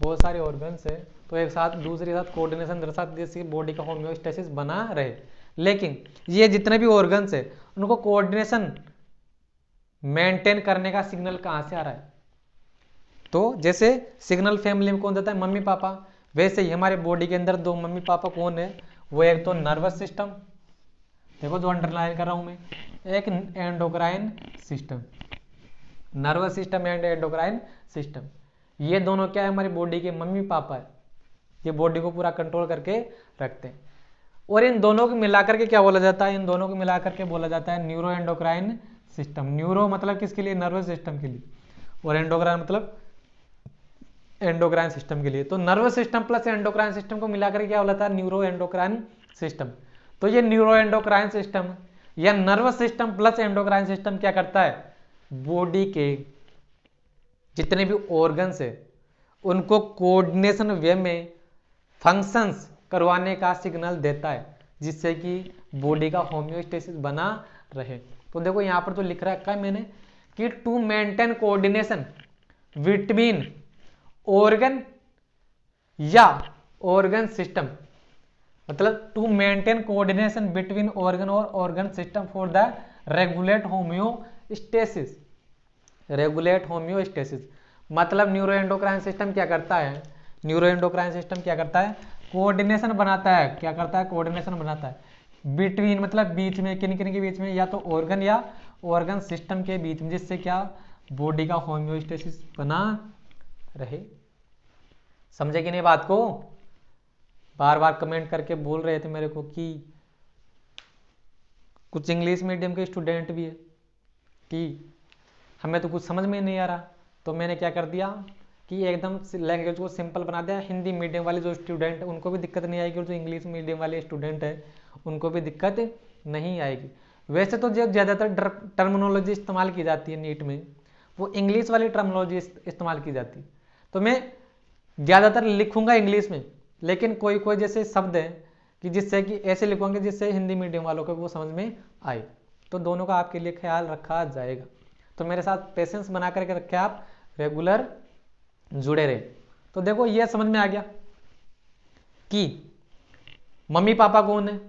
बहुत सारे ऑर्गन्स है, तो एक साथ दूसरे के साथ कोऑर्डिनेशन दर्शाते जिससे बॉडी का होम्योस्टेसिस बना रहे। लेकिन ये जितने भी ऑर्गन्स है उनको कोऑर्डिनेशन मेंटेन करने का सिग्नल कहां से आ रहा है, तो जैसे सिग्नल फैमिली में कौन देता है, मम्मी पापा, वैसे ही हमारे बॉडी के अंदर दो मम्मी पापा कौन है, वो एक तो नर्वस सिस्टम, देखो जो अंडरलाइन कर रहा हूं मैं, एक endocrine system, nervous system and endocrine system. ये दोनों क्या है, हमारी बॉडी के मम्मी पापा है, ये बॉडी को पूरा कंट्रोल करके रखते हैं। और इन दोनों को मिलाकर के क्या बोला जाता है, इन दोनों को मिलाकर के बोला जाता है न्यूरो एंडोक्राइन सिस्टम। न्यूरो मतलब किसके लिए, नर्वस सिस्टम के लिए, और एंडोक्राइन मतलब एंडोक्राइन सिस्टम के लिए। तो nervous system plus endocrine system को मिलाकर क्या बोला था, न्यूरो एंडोक्राइन सिस्टम। तो ये न्यूरो एंडोक्राइन सिस्टम या nervous system plus endocrine system क्या करता है, बॉडी के जितने भी ऑर्गन्स है उनको कोऑर्डिनेशन वे में फंक्शंस करवाने का सिग्नल देता है, जिससे कि बॉडी का होम्योस्टेसिस बना रहे। तो देखो यहां पर तो लिख रखा है मैंने कि to maintain coordination between organ या ऑर्गन सिस्टम, मतलब to maintain coordination between organ और organ system for the regulate homeostasis, regulate homeostasis. मतलब न्यूरो एंडोक्राइन सिस्टम क्या करता है, न्यूरो एंडोक्राइन सिस्टम क्या करता है, कोऑर्डिनेशन बनाता है। क्या करता है, कोऑर्डिनेशन बनाता है बिटवीन मतलब बीच में, किन किन के बीच में, या तो ऑर्गन या ऑर्गन सिस्टम के बीच में, जिससे क्या बॉडी का होम्योस्टेसिस बना रहे। समझे कि नहीं बात को? बार बार कमेंट करके बोल रहे थे मेरे को कि कुछ इंग्लिश मीडियम के स्टूडेंट भी है कि हमें तो कुछ समझ में नहीं आ रहा, तो मैंने क्या कर दिया कि एकदम लैंग्वेज को सिंपल बना दिया। हिंदी मीडियम वाले जो स्टूडेंट हैं उनको भी दिक्कत नहीं आएगी, और जो इंग्लिश मीडियम वाले स्टूडेंट हैं उनको भी दिक्कत नहीं आएगी। वैसे तो जो ज़्यादातर टर्मिनोलॉजी इस्तेमाल की जाती है नीट में, वो इंग्लिश वाली टर्मिनोलॉजी इस्तेमाल की जाती है। तो मैं ज़्यादातर लिखूंगा इंग्लिश में, लेकिन कोई कोई जैसे शब्द हैं कि जिससे कि ऐसे लिखूंगे जिससे हिंदी मीडियम वालों को वो समझ में आए। तो दोनों का आपके लिए ख्याल रखा जाएगा। तो मेरे साथ पेशेंस बना करके रखे, आप रेगुलर जुड़े रहे। तो देखो ये समझ में आ गया कि मम्मी पापा कौन है?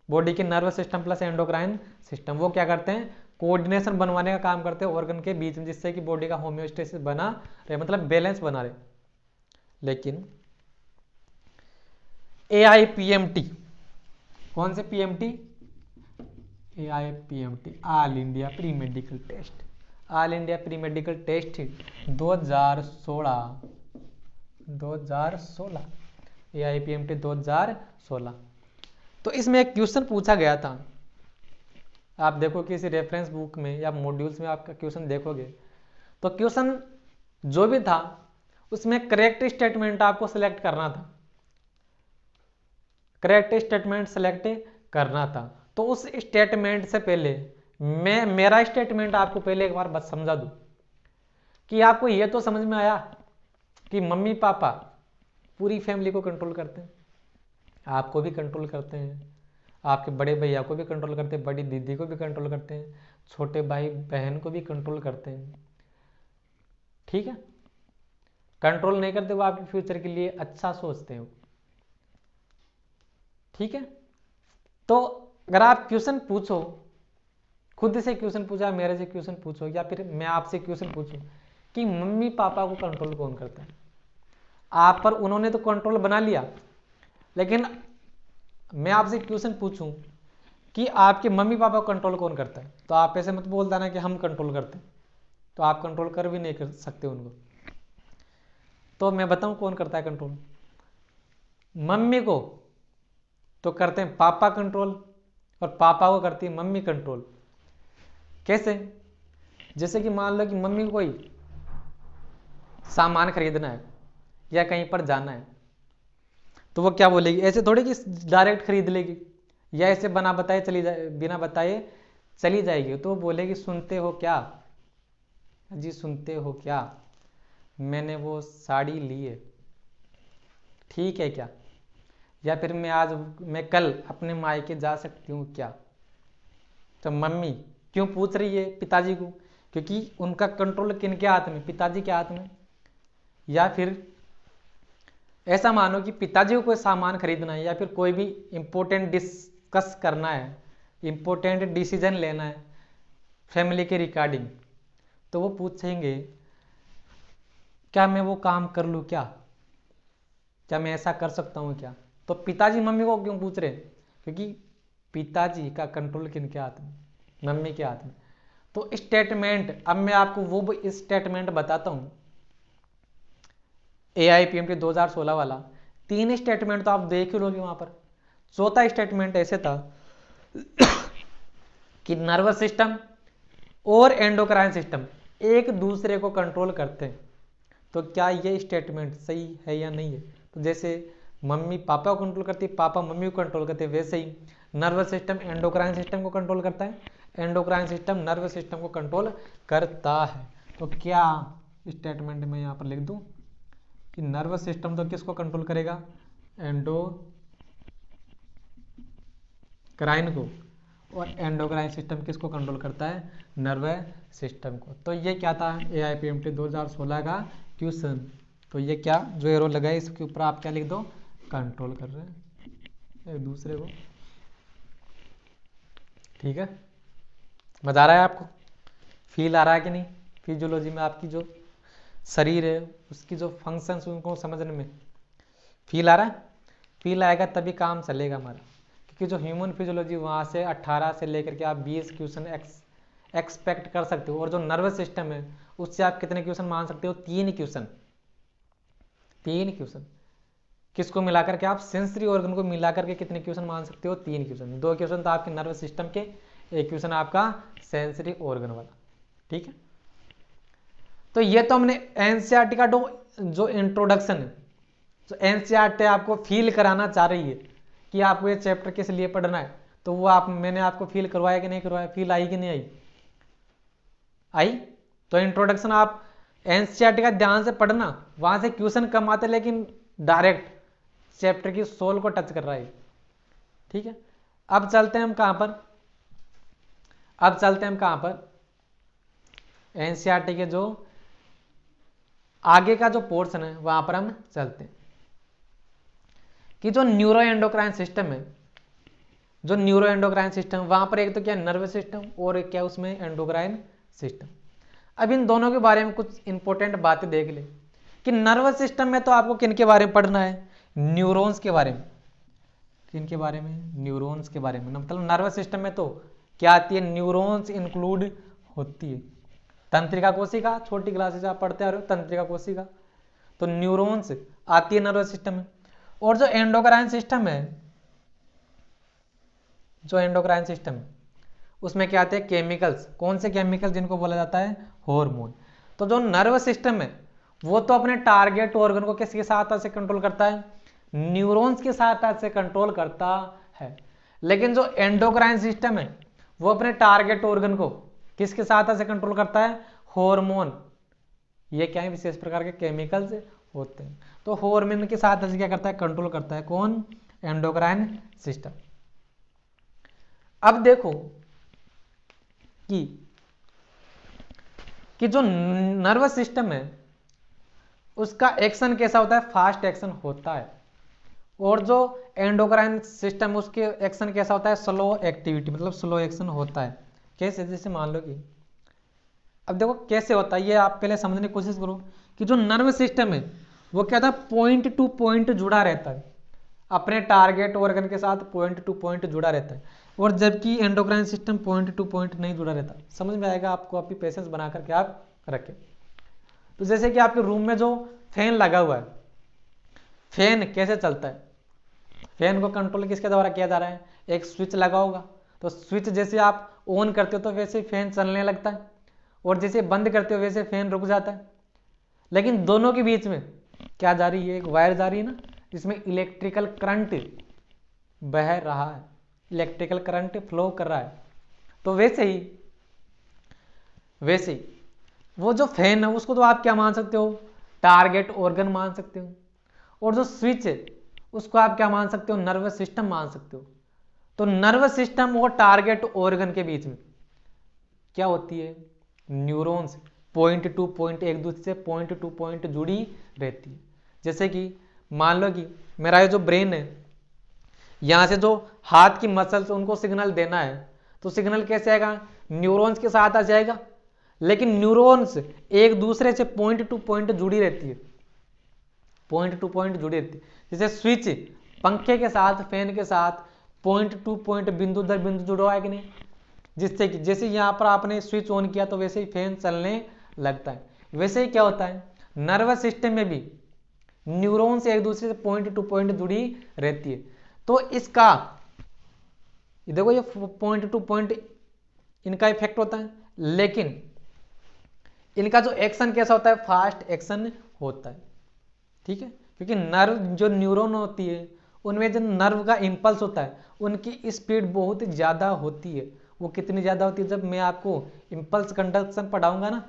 बॉडी के nervous system plus endocrine system. वो क्या करते हैं? कोऑर्डिनेशन बनवाने का काम करते हैं ऑर्गन के बीच में, जिससे कि बॉडी का होम्योस्टेसिस बना रहे, मतलब बैलेंस बना रहे। लेकिन AIPMT, कौन से PMT? AIPMT, all India pre medical test. All India pre medical test 2016 AIPMT 2016। तो इसमें एक क्वेश्चन पूछा गया था। आप देखो किसी रेफरेंस बुक में या मॉड्यूल्स में आपका क्वेश्चन देखोगे, तो क्वेश्चन जो भी था उसमें करेक्ट स्टेटमेंट आपको सिलेक्ट करना था। करेक्ट स्टेटमेंट सेलेक्ट करना था। तो उस स्टेटमेंट से पहले मेरा स्टेटमेंट आपको पहले एक बार बस समझा दूं कि आपको यह तो समझ में आया कि मम्मी पापा पूरी फैमिली को कंट्रोल करते हैं, आपको भी कंट्रोल करते हैं, आपके बड़े भैया को भी कंट्रोल करते हैं, बड़ी दीदी को भी कंट्रोल करते हैं, छोटे भाई बहन को भी कंट्रोल करते हैं। ठीक है? कंट्रोल नहीं करते, वो आपके फ्यूचर के लिए अच्छा सोचते हैं। ठीक है? तो अगर आप क्वेश्चन पूछो, खुद से क्वेश्चन पूछा, मेरे से क्वेश्चन पूछो, या फिर मैं आपसे क्वेश्चन पूछूं कि मम्मी पापा को कंट्रोल कौन करता है, आप पर उन्होंने तो कंट्रोल बना लिया, लेकिन मैं आपसे क्वेश्चन पूछूं कि आपके मम्मी पापा को कंट्रोल कौन करता है, तो आप ऐसे मत बोल देना कि हम कंट्रोल करते हैं। तो आप कंट्रोल कर भी नहीं कर सकते उनको। तो मैं बताऊं कौन करता है कंट्रोल? मम्मी को तो करते हैं पापा कंट्रोल, और पापा को करती है मम्मी कंट्रोल। कैसे? जैसे कि मान लो कि मम्मी को कोई सामान खरीदना है या कहीं पर जाना है, तो वो क्या बोलेगी? ऐसे थोड़ी कि डायरेक्ट खरीद लेगी, या ऐसे बिना बताए चली जाएगी। तो वो बोलेगी सुनते हो क्या जी, सुनते हो क्या, मैंने वो साड़ी ली है, ठीक है क्या? या फिर मैं कल अपने मायके जा सकती हूँ क्या? तो मम्मी क्यों पूछ रही है पिताजी को? क्योंकि उनका कंट्रोल किनके हाथ में? पिताजी के हाथ में। या फिर ऐसा मानो कि पिताजी को कोई सामान खरीदना है, या फिर कोई भी इंपॉर्टेंट डिस्कस करना है, इंपॉर्टेंट डिसीजन लेना है फैमिली के रिगार्डिंग, तो वो पूछेंगे क्या मैं वो काम कर लूँ क्या? क्या मैं ऐसा कर सकता हूँ क्या? तो पिताजी मम्मी को क्यों पूछ रहे हैं? क्योंकि पिताजी का कंट्रोल किनके हाथ में? मम्मी के हाथ में। तो स्टेटमेंट, अब मैं आपको वो स्टेटमेंट बताता हूं, AIPMT 2016 वाला। 3 स्टेटमेंट तो आप देख ही लोगे वहां पर। चौथा स्टेटमेंट ऐसे था कि नर्वस सिस्टम और एंडोक्राइन सिस्टम एक दूसरे को कंट्रोल करते हैं। तो क्या ये स्टेटमेंट सही है या नहीं है? तो जैसे मम्मी पापा को कंट्रोल करती है, पापा मम्मी को कंट्रोल करते हैं, वैसे ही नर्वस सिस्टम एंडोक्राइन सिस्टम को कंट्रोल करता है, एंडोक्राइन सिस्टम नर्वस सिस्टम को कंट्रोल करता है। तो क्या स्टेटमेंट में यहाँ पर लिख दूं कि नर्वस सिस्टम तो किसको कंट्रोल करेगा? एंडोक्राइन को। और एंडोक्राइन सिस्टम किसको कंट्रोल करता है? नर्वस सिस्टम को। तो ये क्या था AIPMT 2016 का क्वेश्चन। तो ये क्या जो एरो लगा है इसके ऊपर आप क्या लिख दो? कंट्रोल कर रहे हैं एक दूसरे को। ठीक है? मजा आ रहा है आपको? फील आ रहा है कि नहीं? फिजियोलॉजी में आपकी जो शरीर है उसकी जो फंक्शंस उनको समझने में फील आ रहा है? फील आएगा तभी काम चलेगा हमारा, उसकी जो ह्यूमन फिजियोलॉजी वहाँ से 18 से लेकर के आप 20 क्वेश्चन एक्सपेक्ट कर सकते हो। और जो नर्वस सिस्टम है उससे आप कितने क्वेश्चन मान सकते हो? 3 क्वेश्चन। 3 क्वेश्चन किसको मिलाकर के? आप सेंसरी ऑर्गन को मिलाकर के कितने क्वेश्चन मान सकते हो? 3 क्वेश्चन। 2 क्वेश्चन तो आपके नर्वस सिस्टम के, 1 क्वेश्चन आपका सेंसरी ऑर्गन वाला। ठीक है, तो ये तो हमने एनसीईआरटी का जो इंट्रोडक्शन है, जो एनसीईआरटी आपको फील कराना चाह रही है कि आपको ये चैप्टर किस लिए पढ़ना है, तो वो मैंने आपको फील करवाया कि नहीं करवाया? फील आई कि नहीं आई? आई। तो इंट्रोडक्शन आप एनसीईआरटी का ध्यान से पढ़ना, वहां से क्वेश्चन कम आते लेकिन डायरेक्ट चैप्टर की सोल को टच कर रहा है। ठीक है, अब चलते हैं हम कहां पर? अब चलते हैं हम कहां पर? एनसीईआरटी के जो आगे का जो पोर्शन है वहां पर हम चलते हैं कि जो न्यूरो एंडोक्राइन सिस्टम है, जो न्यूरो एंडोक्राइन सिस्टम, वहां पर एक तो क्या नर्वस सिस्टम और एक क्या उसमें एंडोक्राइन सिस्टम। अब इन दोनों के बारे में कुछ इंपॉर्टेंट बातें देख ले कि नर्वस सिस्टम में तो आपको किन के बारे में पढ़ना है? न्यूरॉन्स के बारे में। किन के बारे में? न्यूरॉन्स के बारे में। मतलब नर्वस सिस्टम में तो क्या आती है? न्यूरॉन्स इंक्लूड होती है। तंत्रिका कोशिका, छोटी क्लासेस से आप पढ़ते आ रहे हो, तंत्रिका कोशिका, तो न्यूरॉन्स आती है नर्वस सिस्टम में। और जो एंडोक्राइन सिस्टम है, जो एंडोक्राइन सिस्टम है उसमें क्या आते हैं? केमिकल्स। कौन से केमिकल? जिनको बोला जाता है हार्मोन। तो जो नर्वस सिस्टम है वो तो अपने टारगेट ऑर्गन को किसकी सहायता से कंट्रोल करता है? न्यूरॉन्स की सहायता से कंट्रोल करता है। लेकिन जो एंडोक्राइन सिस्टम है वो अपने टारगेट ऑर्गन को किसकी सहायता से कंट्रोल करता है? हार्मोन। ये क्या है? विशेष प्रकार के केमिकल्स होते हैं। तो हार्मोन की सहायता से क्या करता है? कंट्रोल करता है। कौन? Endocrine system. अब देखो कि जो नर्वस सिस्टम है उसका एक्शन कैसा होता है? फास्ट एक्शन होता है। और जो एंडोक्राइन सिस्टम उसके एक्शन कैसा होता है? स्लो एक्टिविटी, मतलब स्लो एक्शन होता है। कैसे? जैसे मान लो कि अब देखो कैसे होता है, ये आप पहले समझने की कोशिश करो कि जो नर्वस सिस्टम है वो क्या था? पॉइंट टू पॉइंट जुड़ा रहता है, अपने टारगेट ऑर्गन के साथ पॉइंट टू पॉइंट जुड़ा रहता है। और जबकि endocrine system point two point नहीं जुड़ा रहता। समझ में आएगा आपको? आपकी पेशेंस बना करके आप रखें। तो जैसे कि आपके रूम में जो फैन लगा हुआ है, फैन कैसे चलता है? फैन को कंट्रोल किसके द्वारा किया जा रहा है? एक स्विच लगा होगा, तो स्विच जैसे आप ऑन करते हो तो वैसे फैन चलने लगता है, और जैसे बंद करते हो वैसे फैन रुक जाता है। लेकिन दोनों के बीच में क्या जा रही है? एक वायर जा रही है ना, जिसमें इलेक्ट्रिकल करंट बह रहा है, इलेक्ट्रिकल करंट फ्लो कर रहा है। तो वैसे ही वो जो फैन है उसको तो आप क्या मान सकते हो? टारगेट ऑर्गन मान सकते हो। और जो स्विच है उसको आप क्या मान सकते हो? नर्वस सिस्टम मान सकते हो। तो नर्वस सिस्टम और टारगेट ऑर्गन के बीच में क्या होती है? न्यूरॉन्स पॉइंट टू पॉइंट, एक दूसरे से पॉइंट टू पॉइंट जुड़ी रहती है। जैसे कि मान लो कि मेरा ये जो ब्रेन है, यहां से जो हाथ की मसल्स उनको सिग्नल देना है, तो सिग्नल कैसे आएगा? न्यूरॉन्स के साथ आ जाएगा। लेकिन न्यूरॉन्स एक दूसरे से पॉइंट टू पॉइंट जुड़ी रहती है, पॉइंट टू पॉइंट जुड़ी रहती है। जैसे स्विच पंखे के साथ, फैन के साथ पॉइंट टू पॉइंट, बिंदु दर बिंदु जुड़ा हुआ है कि नहीं? जिससे कि जैसे यहाँ पर आपने स्विच ऑन किया तो वैसे ही फैन चलने लगता है। वैसे ही क्या होता है? नर्वस सिस्टम में भी न्यूरॉन्स एक दूसरे से पॉइंट टू पॉइंट जुड़ी रहती है। तो इसका देखो, ये पॉइंट टू पॉइंट इनका इफेक्ट होता है, लेकिन इनका जो एक्शन कैसा होता है? फास्ट एक्शन होता है। ठीक है, क्योंकि नर्व, जो न्यूरॉन होती है उनमें जो नर्व का इंपल्स होता है उनकी स्पीड बहुत ज्यादा होती है। वो कितनी ज्यादा होती है? जब मैं आपको इंपल्स कंडक्शन पढ़ाऊंगा ना,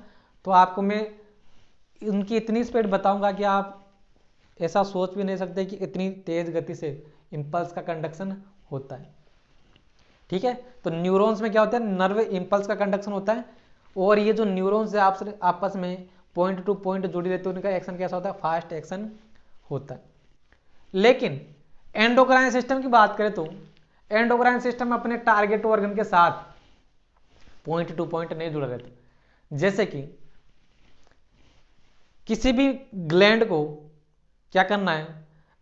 तो आपको मैं उनकी इतनी स्पीड बताऊंगा कि आप ऐसा सोच भी नहीं सकते कि इतनी तेज गति से इंपल्स का कंडक्शन होता है। ठीक है, तो न्यूरॉन्स में क्या होता है? नर्व इंपल्स का कंडक्शन होता है, और ये जो न्यूरॉन्स है आपस में पॉइंट टू पॉइंट जुड़ी रहती है, उनका एक्शन कैसा होता है? फास्ट एक्शन होता है। लेकिन एंडोक्राइन सिस्टम की बात करें तो एंडोक्राइन सिस्टम अपने टारगेट ऑर्गन के साथ पॉइंट टू पॉइंट नहीं जुड़ा रहता। जैसे कि किसी भी ग्लैंड को क्या करना है?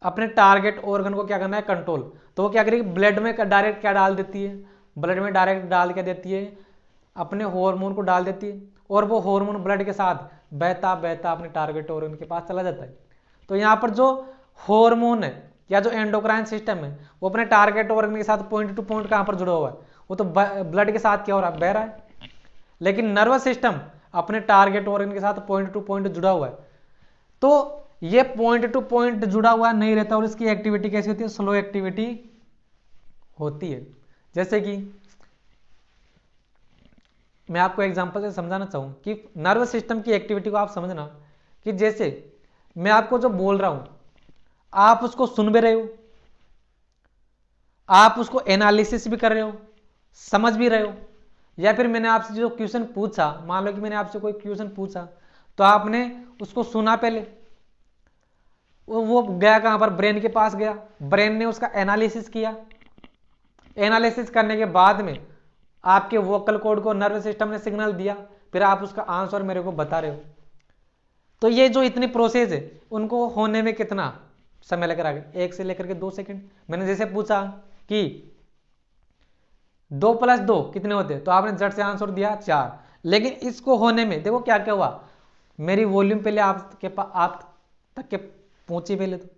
अपने टारगेट ऑर्गन को क्या करना है, कंट्रोल। तो वो क्या करेगी, ब्लड में डायरेक्ट क्या डाल देती है, ब्लड में डायरेक्ट डाल क्या देती है, अपने हार्मोन को डाल देती है, और वो हार्मोन ब्लड के साथ बहता बहता अपने टारगेट ऑर्गन के पास चला जाता है। तो यहाँ पर जो हार्मोन है या जो एंडोक्राइन सिस्टम है वो अपने टारगेट ऑर्गन के साथ पॉइंट टू पॉइंट कहाँ पर जुड़ा हुआ है, वो तो ब्लड के साथ क्या हो रहा है, बह रहा है। लेकिन नर्वस सिस्टम अपने टारगेट ऑर्गन के साथ पॉइंट टू पॉइंट जुड़ा हुआ है। तो ये पॉइंट टू पॉइंट जुड़ा हुआ नहीं रहता और इसकी एक्टिविटी कैसी होती है, स्लो एक्टिविटी होती है। जैसे कि मैं आपको एग्जांपल से समझाना चाहूँ कि नर्वस सिस्टम की एक्टिविटी को आप समझना कि जैसे मैं आपको जो बोल रहा हूं आप उसको सुन भी रहे हो, आप उसको एनालिसिस भी कर रहे हो, समझ भी रहे हो, या फिर मैंने आपसे जो क्वेश्चन पूछा, मान लो कि मैंने आपसे कोई क्वेश्चन पूछा तो आपने उसको सुना पहले, वो गया कहां पर, ब्रेन के पास गया, ब्रेन ने उसका एनालिसिस किया, एनालिसिस करने के बाद में आपके वोकल कॉर्ड को नर्वस सिस्टम ने सिग्नल दिया, फिर आप उसका आंसर मेरे को बता रहे हो। तो ये जो इतनी प्रोसेस है उनको होने में कितना समय लग रहा है, 1 से लेकर के 2 सेकंड। मैंने जैसे पूछा कि 2 + 2 कितने होते हैं, तो आपने झट से आंसर दिया 4, लेकिन इसको होने में देखो क्या क्या हुआ, मेरी वॉल्यूम पहले आप तक के पहुंची, पहले तो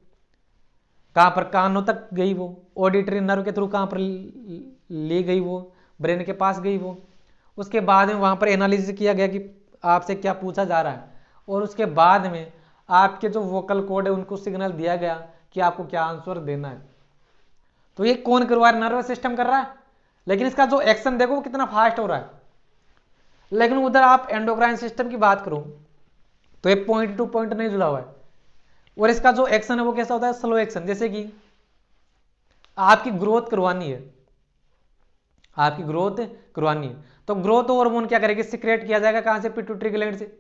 कहां पर, कानों तक गई, वो ऑडिटरी नर्व के थ्रू कहां पर ले गई, वो ब्रेन के पास गई वो। उसके बाद में वहां पर एनालिसिस किया गया कि आपसे क्या पूछा जा रहा है, और उसके बाद में आपके जो वोकल कॉर्ड है उनको सिग्नल दिया गया कि आपको क्या आंसर देना है। तो ये कौन करवा रहा है, नर्वस सिस्टम कर रहा है, लेकिन इसका जो एक्शन देखो वो कितना फास्ट हो रहा है। लेकिन उधर आप एंडोक्राइन सिस्टम की बात करो तो ये पॉइंट टू पॉइंट नहीं जुड़ा हुआ है, और इसका जो एक्शन है वो कैसा होता है, स्लो एक्शन। जैसे कि आपकी ग्रोथ करवानी है, आपकी ग्रोथ करवानी है, तो ग्रोथ हार्मोन क्या करेगी, सिक्रेट किया जाएगा कहां से, पिट्यूटरी ग्लैंड से।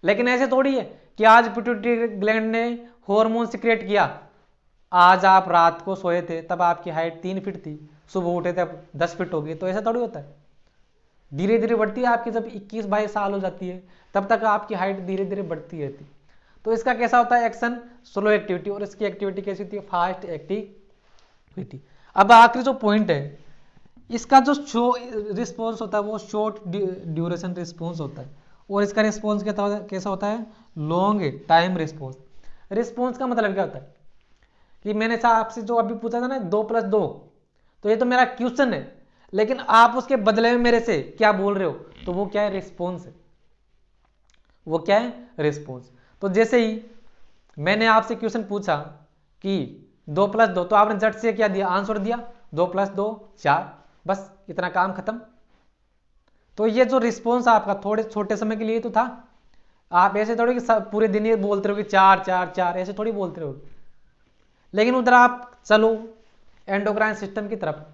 लेकिन ऐसे थोड़ी है कि आज पिट्यूटरी ग्लैंड ने हार्मोन सिक्रेट किया, आज आप रात को सोए थे तब आपकी हाइट 3 फीट थी, सुबह उठे थे अब 10 फीट हो गई, तो ऐसा थोड़ी होता है। धीरे धीरे बढ़ती है आपकी, जब 21-22 साल हो जाती है तब तक आपकी हाइट धीरे धीरे बढ़ती रहती। तो इसका कैसा होता है एक्शन, स्लो एक्टिविटी, और इसकी एक्टिविटी कैसी होती है, फास्ट एक्टिविटी। अब आखिरी जो पॉइंट है, इसका जो रिस्पॉन्स होता है वो शॉर्ट ड्यूरेशन रिस्पॉन्स होता है, और इसका रिस्पॉन्स कैसा होता है, लॉन्ग टाइम रिस्पॉन्स। रिस्पॉन्स का मतलब क्या होता है कि मैंने आपसे जो अभी पूछा था ना 2 + 2, तो ये तो मेरा क्वेश्चन है, लेकिन आप उसके बदले में मेरे से क्या बोल रहे हो, तो वो क्या है, रिस्पॉन्स है, वो क्या है, रिस्पॉन्स। तो जैसे ही मैंने आपसे क्वेश्चन पूछा कि 2 + 2, तो आपने झट से क्या दिया, आंसर दिया 2 + 2 4, बस इतना काम खत्म। तो ये जो रिस्पॉन्स आपका थोड़े छोटे समय के लिए तो था, आप ऐसे थोड़ी कि पूरे दिन ही बोलते रहो कि 4 4 4, ऐसे थोड़ी बोलते रहो। लेकिन उधर आप चलो एंडोक्राइन सिस्टम की तरफ,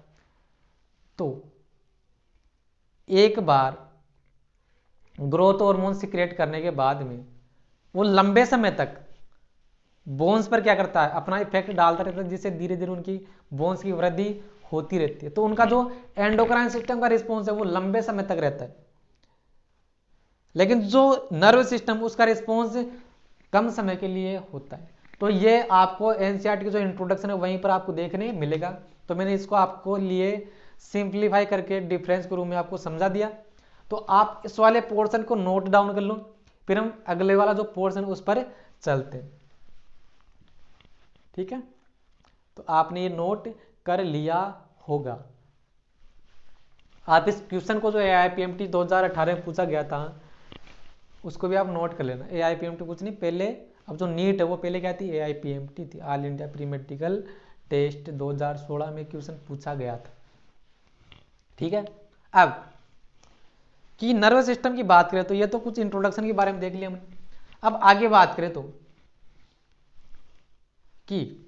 तो एक बार ग्रोथ हार्मोन सिक्रेट करने के बाद में वो लंबे समय तक बोन्स पर क्या करता है, अपना इफेक्ट डालता रहता है, जिससे धीरे धीरे उनकी बोन्स की वृद्धि होती रहती है। तो उनका जो एंडोक्राइन सिस्टम का रिस्पॉन्स है वो लंबे समय तक रहता है, लेकिन जो नर्व सिस्टम उसका रिस्पॉन्स कम समय के लिए होता है। तो ये आपको एनसीईआरटी की जो इंट्रोडक्शन है वहीं पर आपको देखने मिलेगा। तो मैंने इसको आपको लिए सिंप्लीफाई करके डिफरेंस के रूप में आपको समझा दिया। तो आप इस वाले पोर्शन को नोट डाउन कर लो, फिर हम अगले वाला जो पोर्शन उस पर चलते हैं, ठीक है। तो आपने ये नोट कर लिया होगा। आप इस क्वेश्चन को जो AIPMT 2018 में पूछा गया था उसको भी आप नोट कर लेना। AIPMT कुछ नहीं, पहले अब जो नीट है वो पहले क्या थी, AIPMT थी, all India pre medical test 2016 में क्वेश्चन पूछा गया था, ठीक है। अब कि नर्वस सिस्टम की बात करें तो ये तो कुछ इंट्रोडक्शन के बारे में देख लिया हमने। अब आगे बात करें तो कि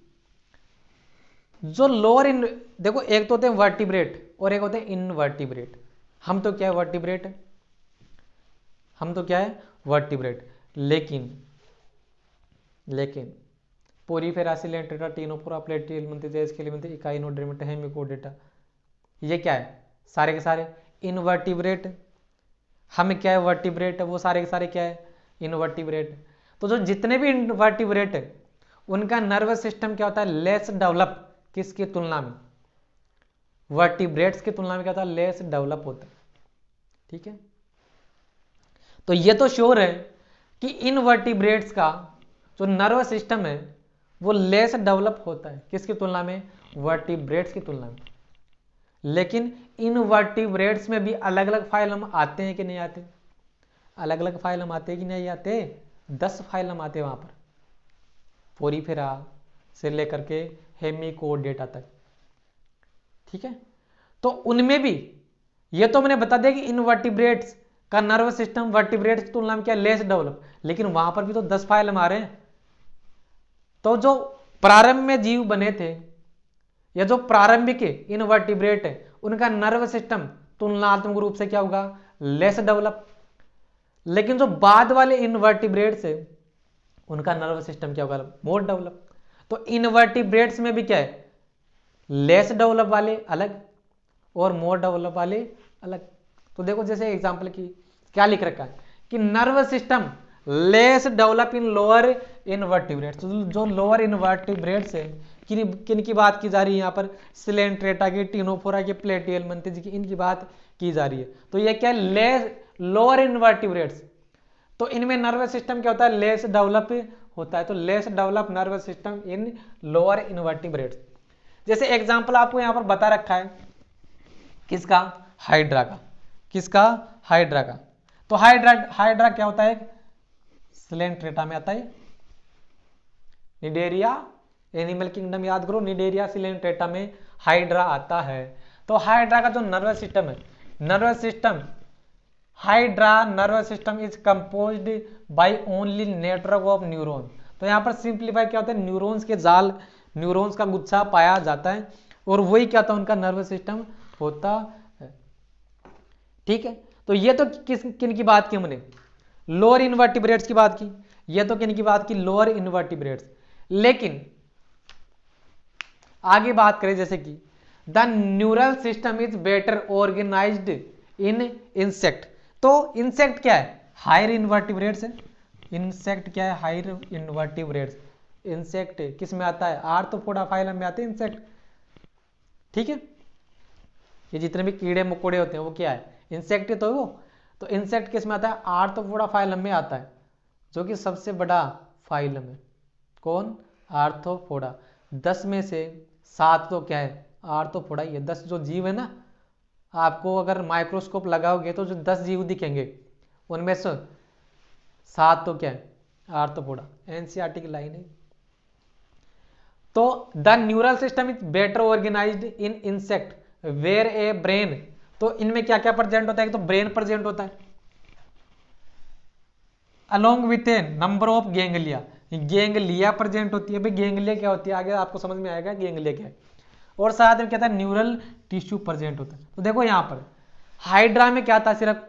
जो लोअर इन, देखो एक तो होते हैं वर्टिब्रेट और एक होते हैं इनवर्टिब्रेट। हम तो क्या है, वर्टिब्रेट है, हम तो क्या है, वर्टिब्रेट। लेकिन पोरीफेरा सिलेंट्रेटा टीनोफोरा प्लेटियल मंतिजेस के लिए इकाइनोडर्मेटा हेमिकोडेटा, ये क्या है, सारे के सारे इनवर्टिब्रेट। हम क्या है, वर्टिब्रेट है, वो सारे के सारे क्या है, इनवर्टिब्रेट। तो जो जितने भी इनवर्टिब्रेट है उनका नर्वस सिस्टम क्या होता है, लेस डेवलप, किसकी तुलना में, वर्टिब्रेट्स की तुलना में क्या होता है, लेस डेवलप होता है। ठीक है, तो ये तो श्योर है कि इन वर्टिब्रेट्स का जो नर्वस सिस्टम है वो लेस डेवलप होता है, किसकी तुलना में, वर्टिब्रेट्स की तुलना में। लेकिन इन वर्टिब्रेट्स में भी अलग अलग फाइलम आते हैं कि नहीं आते, अलग अलग फाइलम आते हैं कि नहीं आते, 10 फाइलम आते हैं वहां पर, पोरीफेरा से लेकर के हेमिकोडेटा तक। ठीक है, तो उनमें भी ये तो मैंने बता दिया कि इन वर्टिब्रेट्स का नर्वस सिस्टम वर्टिब्रेट्स की तुलना में क्या, लेस डेवलप, लेकिन वहां पर भी तो 10 फाइलम आ रहे हैं। तो जो प्रारंभ में जीव बने थे या जो प्रारंभिक इनवर्टिब्रेट है उनका नर्वस सिस्टम तुलनात्मक रूप से क्या होगा, लेस डेवलप। लेकिन जो बाद वाले इनवर्टिब्रेट्स है उनका नर्वस सिस्टम क्या होगा, मोर डेवलप। तो इनवर्टिब्रेट्स में भी क्या है, लेस डेवलप वाले अलग और मोर डेवलप वाले अलग। तो देखो जैसे एग्जांपल की क्या लिख रखा है कि nervous system less develop in lower invertebrates. जो लोअर इनवर्टिब्रेट्स है किन की बात की जा रही है यहाँ पर, सिलेंट्रेटा की, टिनोफोरा की, प्लेटिहेल्मिंथेस की, इनकी बात की जा रही है। तो ये क्या है, लेस लोअर इनवर्टिब्रेट्स, तो इनमें नर्वस सिस्टम क्या होता है, लेस डेवलप होता है। तो less develop nervous system in lower invertebrates. जैसे एग्जांपल आपको यहां पर बता रखा है किसका, हाइड्रा का, किसका, हाइड्रा का। तो हाइड्रा क्या होता है, सिलेंट्रेटा में आता है, निडेरिया एनिमल किंगडम याद करो, निडेरिया सिलेंट्रेटा में हाइड्रा आता है। तो हाइड्रा का जो नर्वस सिस्टम है, nervous system hydra nervous system is composed by only network of neuron. तो यहां पर सिंप्लीफाई क्या होता है, न्यूरॉन्स के जाल, न्यूरॉन्स का गुच्छा पाया जाता है और वही क्या होता है, उनका नर्वस सिस्टम होता है। ठीक है, तो ये तो किन की बात की हमने, लोअर इनवर्टिब्रेट्स की बात की, ये तो किन की बात की, लोअर इनवर्टिब्रेट्स। लेकिन आगे बात करें जैसे कि the neural system is better organised in insect. तो इंसेक्ट क्या है, हायर इनवर्टिब्रेट्स है, इंसेक्ट क्या है, हायर इनवर्टिब्रेट्स। इंसेक्ट किस में आता है, आर्थ्रोपोडा फाइलम में आते हैं इंसेक्ट। ठीक है, ये जितने भी कीड़े मकोड़े होते हैं वो क्या है, इंसेक्ट तो वो। तो इंसेक्ट किस में आता है, आर्थ्रोपोडा फाइलम में आता है, जो कि सबसे बड़ा फाइलम है। कौन, आर्थ्रोपोडा। 10 में से 7 तो क्या है, आर्थ्रोपोडा ही है। 10 जो जीव है ना, आपको अगर माइक्रोस्कोप लगाओगे तो जो 10 जीव दिखेंगे उनमें से 7 तो क्या है, आर्थ्रोपोडा। एनसीईआरटी की लाइन है। तो the neural system is better organised in insect where a brain. तो इनमें क्या क्या प्रेजेंट होता है, तो ब्रेन प्रेजेंट होता है along with A number of ganglia, ganglia present होती है। भाई गेंगलिया क्या होती है, आगे आपको समझ में आएगा गेंगलिया क्या है। और साथ में क्या था, न्यूरल टिश्यू प्रेजेंट होता है। तो देखो यहाँ पर हाइड्रा में क्या था, सिर्फ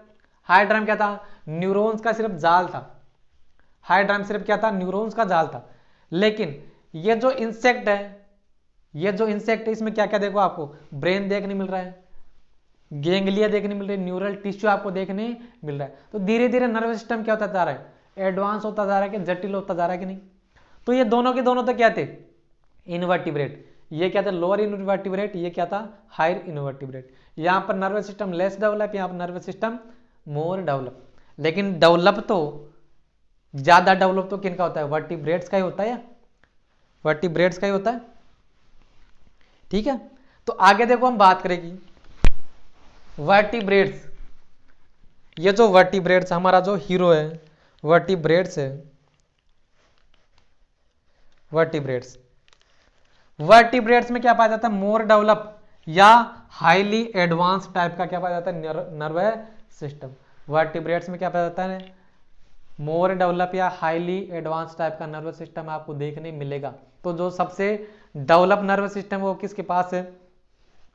हाइड्रा में क्या था, न्यूरॉन्स का सिर्फ जाल था। हाइड्रा में सिर्फ क्या था, न्यूरॉन्स का जाल था। लेकिन ये जो इंसेक्ट है, ये जो इंसेक्ट है इसमें क्या क्या देखो, आपको ब्रेन देखने मिल रहा है, गेंगलिया देखने मिल रही है, न्यूरल टिश्यू आपको देखने मिल रहा है। तो धीरे धीरे नर्वस सिस्टम क्या होता जा रहा है, एडवांस होता जा रहा है कि जटिल होता जा रहा है कि नहीं। तो ये दोनों के दोनों तो क्या थे, इनवर्टिब्रेट। ये क्या था, लोअर इनवर्टिब्रेट, ये क्या था, हायर इनवर्टिब्रेट। यहाँ पर नर्वस सिस्टम लेस डेवलप, यहाँ पर नर्वस सिस्टम मोर डेवलप। लेकिन डेवलप तो ज्यादा डेवलप तो किनका होता है, वर्टिब्रेट्स का ही होता है, वर्टिब्रेट्स का ही होता है। ठीक है, तो आगे देखो हम बात करेंगे वर्टिब्रेट्स। ये जो वर्टिब्रेट्स हमारा जो हीरो है वर्टिब्रेट्स है, वर्टिब्रेट्स। वर्टिब्रेट्स में क्या पाया जाता है, मोर डेवलप या हाईली एडवांस टाइप का क्या पाया जाता है, नर्वस सिस्टम। वर्टिब्रेट्स में क्या पाया जाता है, मोर डेवलप या हाईली एडवांस टाइप का नर्वस सिस्टम आपको देखने मिलेगा। तो जो सबसे डेवलप नर्वस सिस्टम वो किसके पास है,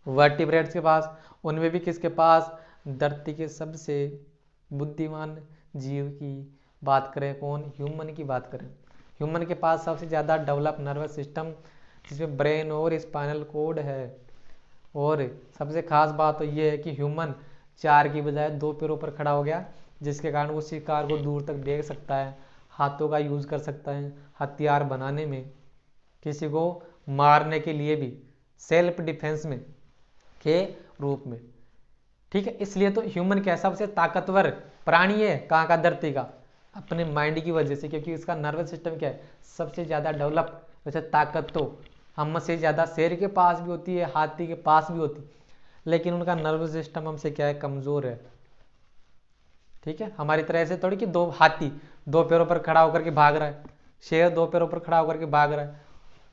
वर्टिब्रेट्स के पास। उनमें भी किसके पास, धरती के सबसे बुद्धिमान जीव की बात करें, कौन, ह्यूमन की बात करें, ह्यूमन के पास सबसे ज़्यादा डेवलप नर्वस सिस्टम जिसमें ब्रेन और स्पाइनल कोड है। और सबसे खास बात तो ये है कि ह्यूमन 4 की बजाय 2 पैरों पर खड़ा हो गया, जिसके कारण वो शिकार को दूर तक देख सकता है, हाथों का यूज कर सकता है हथियार बनाने में। किसी को मारने के लिए भी, सेल्फ डिफेंस में के रूप में। ठीक है, इसलिए तो ह्यूमन क्या सबसे ताकतवर प्राणी है, कहाँ का, धरती का, अपने माइंड की वजह से, क्योंकि इसका नर्वस सिस्टम क्या है सबसे ज्यादा डेवलप। वैसे ताकत तो हम से ज्यादा शेर के पास भी होती है, हाथी के पास भी होती है, लेकिन उनका नर्वस सिस्टम हमसे क्या है, कमजोर है। ठीक है, हमारी तरह ऐसे थोड़ी कि दो हाथी दो पैरों पर खड़ा होकर के भाग रहा है, शेर दो पैरों पर खड़ा होकर के भाग रहा है,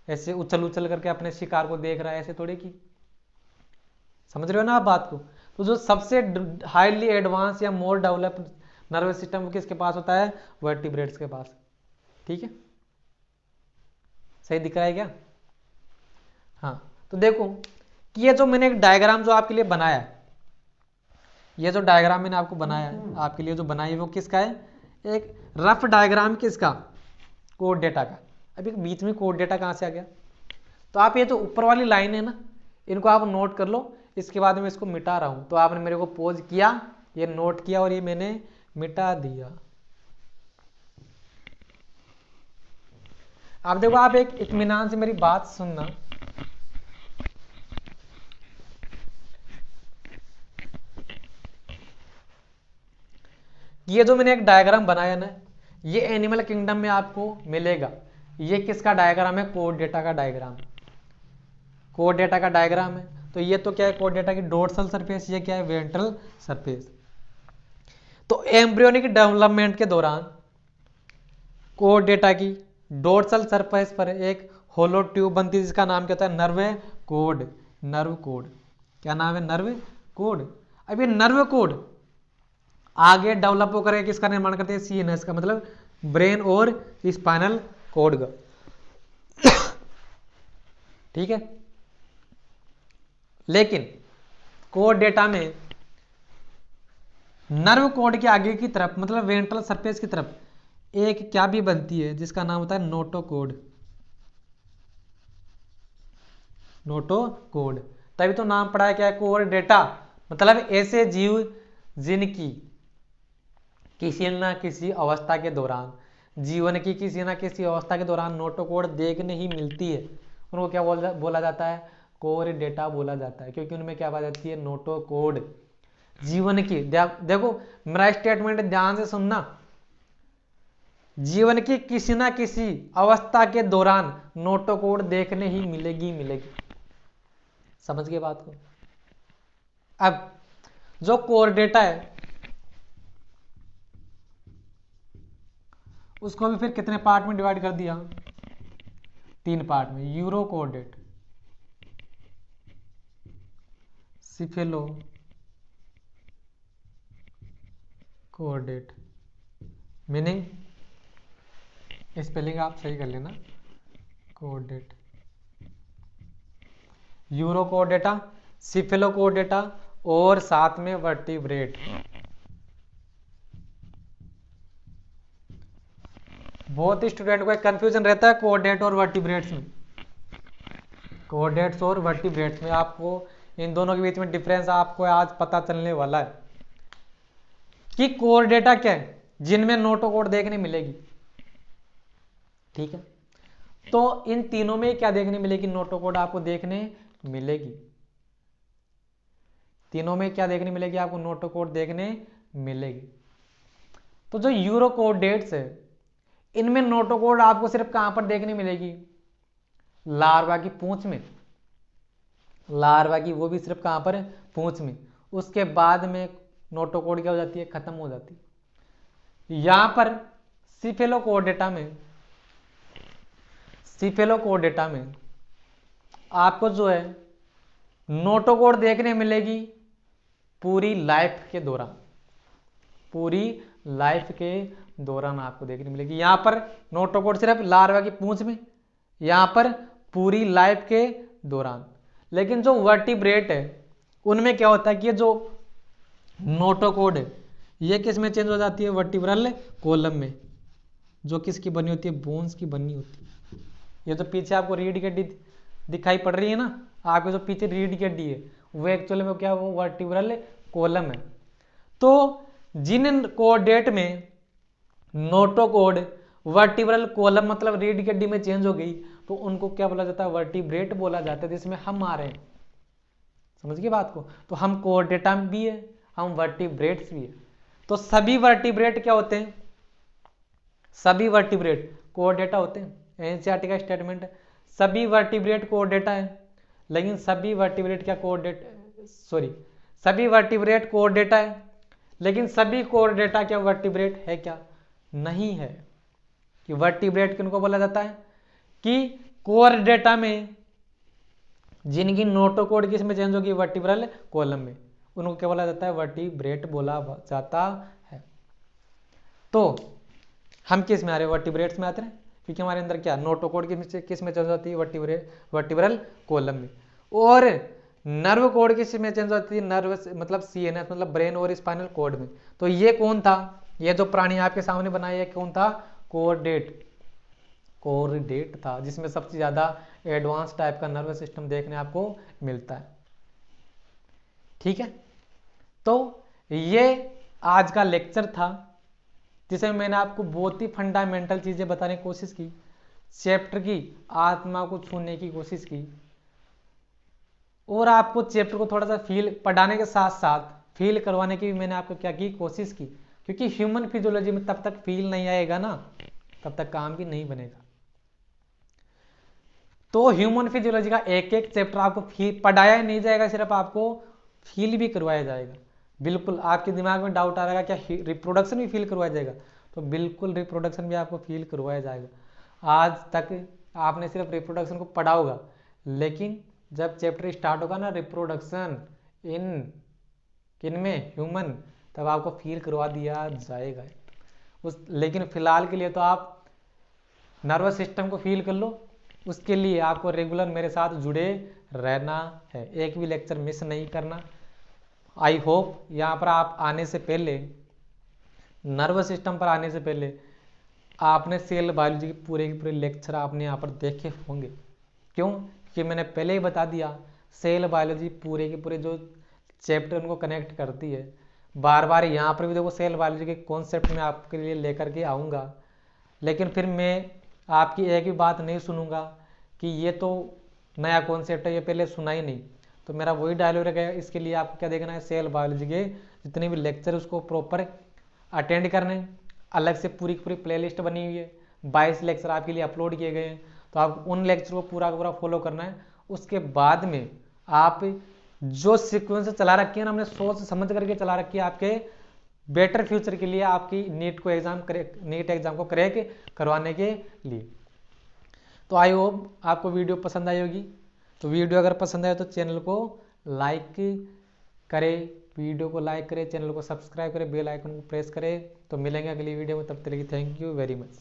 ऐसे उछल उछल करके अपने शिकार को देख रहा है, ऐसे थोड़ी की। समझ रहे हो ना आप बात को। तो जो सबसे हाईली एडवांस या मोर डेवलप्ड नर्वस सिस्टम किसके पास होता है, वर्टिब्रेट्स के पास। ठीक है, सही दिख रहा है क्या। हाँ, तो देखो कि ये जो मैंने एक डायग्राम जो आपके लिए बनाया है, ये जो डायग्राम मैंने आपको बनाया है, आपके लिए जो बनाई है वो किसका है, एक रफ डायग्राम किसका, कोड डेटा का। अभी बीच में कोड डेटा कहां से आ गया। तो आप ये जो ऊपर वाली लाइन है ना, इनको आप नोट कर लो, इसके बाद मैं इसको मिटा रहा हूं। तो आपने मेरे को पोज किया, ये नोट किया और ये मैंने मिटा दिया। आप देखो, आप एक इत्मीनान से मेरी बात सुनना। ये जो मैंने एक डायग्राम बनाया ना, ये एनिमल किंगडम में आपको मिलेगा। ये किसका डायग्राम है, कोड डेटा का डायग्राम, कोड डेटा का डायग्राम है। तो ये तो क्या है, कोड डेटा की डोर्सल सरफेस, ये क्या है, वेंट्रल सरफेस। तो एम्ब्रियोनिक डेवलपमेंट के दौरान कोड डेटा की डोर्सल सरफेस पर एक होलो ट्यूब बनती है, जिसका नाम क्या होता है, नर्व कोड। नर्व कोड, क्या नाम है, नर्व कोड। अब ये नर्व कोड आगे डेवलप होकर किसका निर्माण करते हैं, सीएनएस का, मतलब ब्रेन और स्पाइनल कोड का। ठीक है, लेकिन कोड डेटा में नर्व कोड के आगे की तरफ, मतलब वेंट्रल सरफेस की तरफ, एक क्या भी बनती है जिसका नाम होता है नोटोकोड। नोटोकोड, तभी तो नाम पड़ा है क्या है, कोड डेटा। मतलब ऐसे जीव जिनकी किसी न किसी अवस्था के दौरान, जीवन की किसी न किसी अवस्था के दौरान नोटोकोड देखने ही मिलती है, उनको क्या बोला जाता है, कोर डेटा बोला जाता है, क्योंकि उनमें क्या पाई जाती है, नोटोकोड। जीवन की, देखो मेरा स्टेटमेंट ध्यान से सुनना, जीवन की किसी ना किसी अवस्था के दौरान नोटोकोड देखने ही मिलेगी। समझ गए बात को। अब जो कोर डेटा है उसको भी फिर कितने पार्ट में डिवाइड कर दिया, 3 पार्ट में, euro caudate, cephalo caudate, meaning spelling आप सही कर लेना, कोडेट, यूरो कोडेटा, सिफेलो कोडेटा और साथ में वर्टिब्रेट। बहुत ही स्टूडेंट को एक कंफ्यूजन रहता है कोऑर्डिनेट और वर्टिब्रेट्स में। कोऑर्डिनेट्स और वर्टिब्रेट्स में आपको इन दोनों के बीच में डिफरेंस आपको आज पता चलने वाला है कि कोर डेटा क्या है, जिनमें नोटोकोड देखने मिलेगी। ठीक है, तो इन तीनों में क्या देखने मिलेगी, नोटोकोड आपको देखने मिलेगी। तीनों में क्या देखने मिलेगी आपको, नोटोकोड देखने मिलेगी। तो जो यूरो कोऑर्डिनेट्स है, इनमें नोटोकोड आपको सिर्फ कहां पर देखने मिलेगी, लार्वा की पूंछ में। लार्वा की वो भी सिर्फ कहां पर, पूंछ में। उसके बाद में नोटोकोड क्या हो जाती है, खत्म हो जाती है। यहां पर सिफेलोकोडेटा में आपको जो है नोटोकोड देखने मिलेगी पूरी लाइफ के दौरान, पूरी लाइफ के दौरान आपको देखने मिलेगी। यहां पर नोटोकोड सिर्फ लार्वा की पूंछ में, यहां पर पूरी लाइफ के दौरान। लेकिन जो वर्टिब्रेट है उनमें क्या होता है कि ये जो नोटोकोड है ये किस में चेंज हो जाती है, वर्टिब्रल कॉलम में, जो किसकी बनी होती है, बोन्स की बनी होती है। ये जो पीछे आपको रीढ़ की हड्डी दिखाई पड़ रही है ना, आपके जो पीछे रीढ़ की हड्डी है वो एक्चुअली में क्या, वो वर्टिब्रल कॉलम है। तो जिन कोऑर्डिनेट में नोटोकोड वर्टिब्रल कॉलम मतलब रीढ़ की हड्डी में चेंज हो गई, तो उनको क्या बोला जाता है, वर्टिब्रेट बोला जाता है, जिसमें हम आ रहे हैं। समझ गए बात को। तो हम कोऑर्डिनेटा भी है, हम वर्टिब्रेट्स भी है। तो सभी वर्टिब्रेट क्या होते हैं, सभी वर्टिब्रेट कोऑर्डिनेटा होते हैं। एनसीईआरटी का स्टेटमेंट है, सभी वर्टिब्रेट कोऑर्डिनेटा है, लेकिन सभी वर्टिब्रेट क्या कोऑर्डिनेट सभी वर्टिब्रेट कोऑर्डिनेटा है, लेकिन सभी कोऑर्डिनेटा क्या वर्टिब्रेट है क्या, नहीं है। कि वर्टिब्रेट किनको बोला जाता है, कि कोऑर्डिनेटा में जिनकी नोटोकोड किस में चेंज होगी, वर्टिब्रल कॉलम में, उनको क्या बोला जाता है, वर्टिब्रेट बोला जाता है। तो हम किस में आ रहे हैं, वर्टिब्रेट्स में आते हैं, क्योंकि हमारे अंदर क्या नोटोकोड किस में चेंज होती है, वर्टिब्रल कॉलम में। और नर्व कोड किस में चेंज होती है, नर्व मतलब सीएनएस मतलब ब्रेन और स्पाइनल कोड में। तो ये कौन था, ये जो प्राणी आपके सामने बनाया है कौन था, कोऑर्डिनेट था, जिसमें सबसे ज्यादा एडवांस टाइप का नर्वस सिस्टम देखने आपको मिलता है। ठीक है, तो ये आज का लेक्चर था, जिसमें मैंने आपको बहुत ही फंडामेंटल चीजें बताने की कोशिश की, चैप्टर की आत्मा को छूने की कोशिश की, और आपको चैप्टर को थोड़ा सा फील पढ़ाने के साथ साथ फील करवाने की भी मैंने आपको क्या की, कोशिश की। क्योंकि ह्यूमन फिजियोलॉजी में तब तक फील नहीं आएगा ना, तब तक काम भी नहीं बनेगा। तो ह्यूमन फिजियोलॉजी का एक एक चैप्टर आपको पढ़ाया नहीं जाएगा, सिर्फ आपको फील भी करवाया जाएगा। बिल्कुल आपके दिमाग में डाउट आ रहा है क्या रिप्रोडक्शन भी फील करवाया जाएगा, तो बिल्कुल रिप्रोडक्शन भी आपको फील करवाया जाएगा। आज तक आपने सिर्फ रिप्रोडक्शन को पढ़ा होगा, लेकिन जब चैप्टर स्टार्ट होगा ना रिप्रोडक्शन किन में, ह्यूमन, तब आपको फील करवा दिया जाएगा लेकिन फिलहाल के लिए तो आप नर्वस सिस्टम को फील कर लो, उसके लिए आपको रेगुलर मेरे साथ जुड़े रहना है, एक भी लेक्चर मिस नहीं करना। आई होप यहाँ पर आप आने से पहले, नर्वस सिस्टम पर आने से पहले आपने सेल बायोलॉजी के पूरे लेक्चर आपने यहाँ पर देखे होंगे। क्यों, कि मैंने पहले ही बता दिया, सेल बायोलॉजी पूरे के पूरे जो चैप्टर उनको कनेक्ट करती है। बार बार यहाँ पर भी देखो सेल बायोलॉजी के कॉन्सेप्ट में आपके लिए लेकर के आऊँगा, लेकिन फिर मैं आपकी एक भी बात नहीं सुनूंगा कि ये तो नया कॉन्सेप्ट है, ये पहले सुना ही नहीं। तो मेरा वही डायलॉग रहेगा, इसके लिए आपको क्या देखना है, सेल बायोलॉजी के जितने भी लेक्चर उसको प्रॉपर अटेंड करने। अलग से पूरी प्लेलिस्ट बनी हुई है, 22 लेक्चर आपके लिए अपलोड किए गए हैं, तो आप उन लेक्चर को पूरा फॉलो करना है। उसके बाद में आप जो सीक्वेंस चला रखी है ना, हमने सोच समझ करके चला रखी है आपके बेटर फ्यूचर के लिए, आपकी नीट एग्जाम को क्रैक करवाने के लिए। तो आई होप आपको वीडियो पसंद आई होगी। तो वीडियो अगर पसंद आए तो चैनल को लाइक करें, वीडियो को लाइक करें, चैनल को सब्सक्राइब करें, बेल आइकन को प्रेस करें। तो मिलेंगे अगली वीडियो में, तब तक के लिए थैंक यू वेरी मच।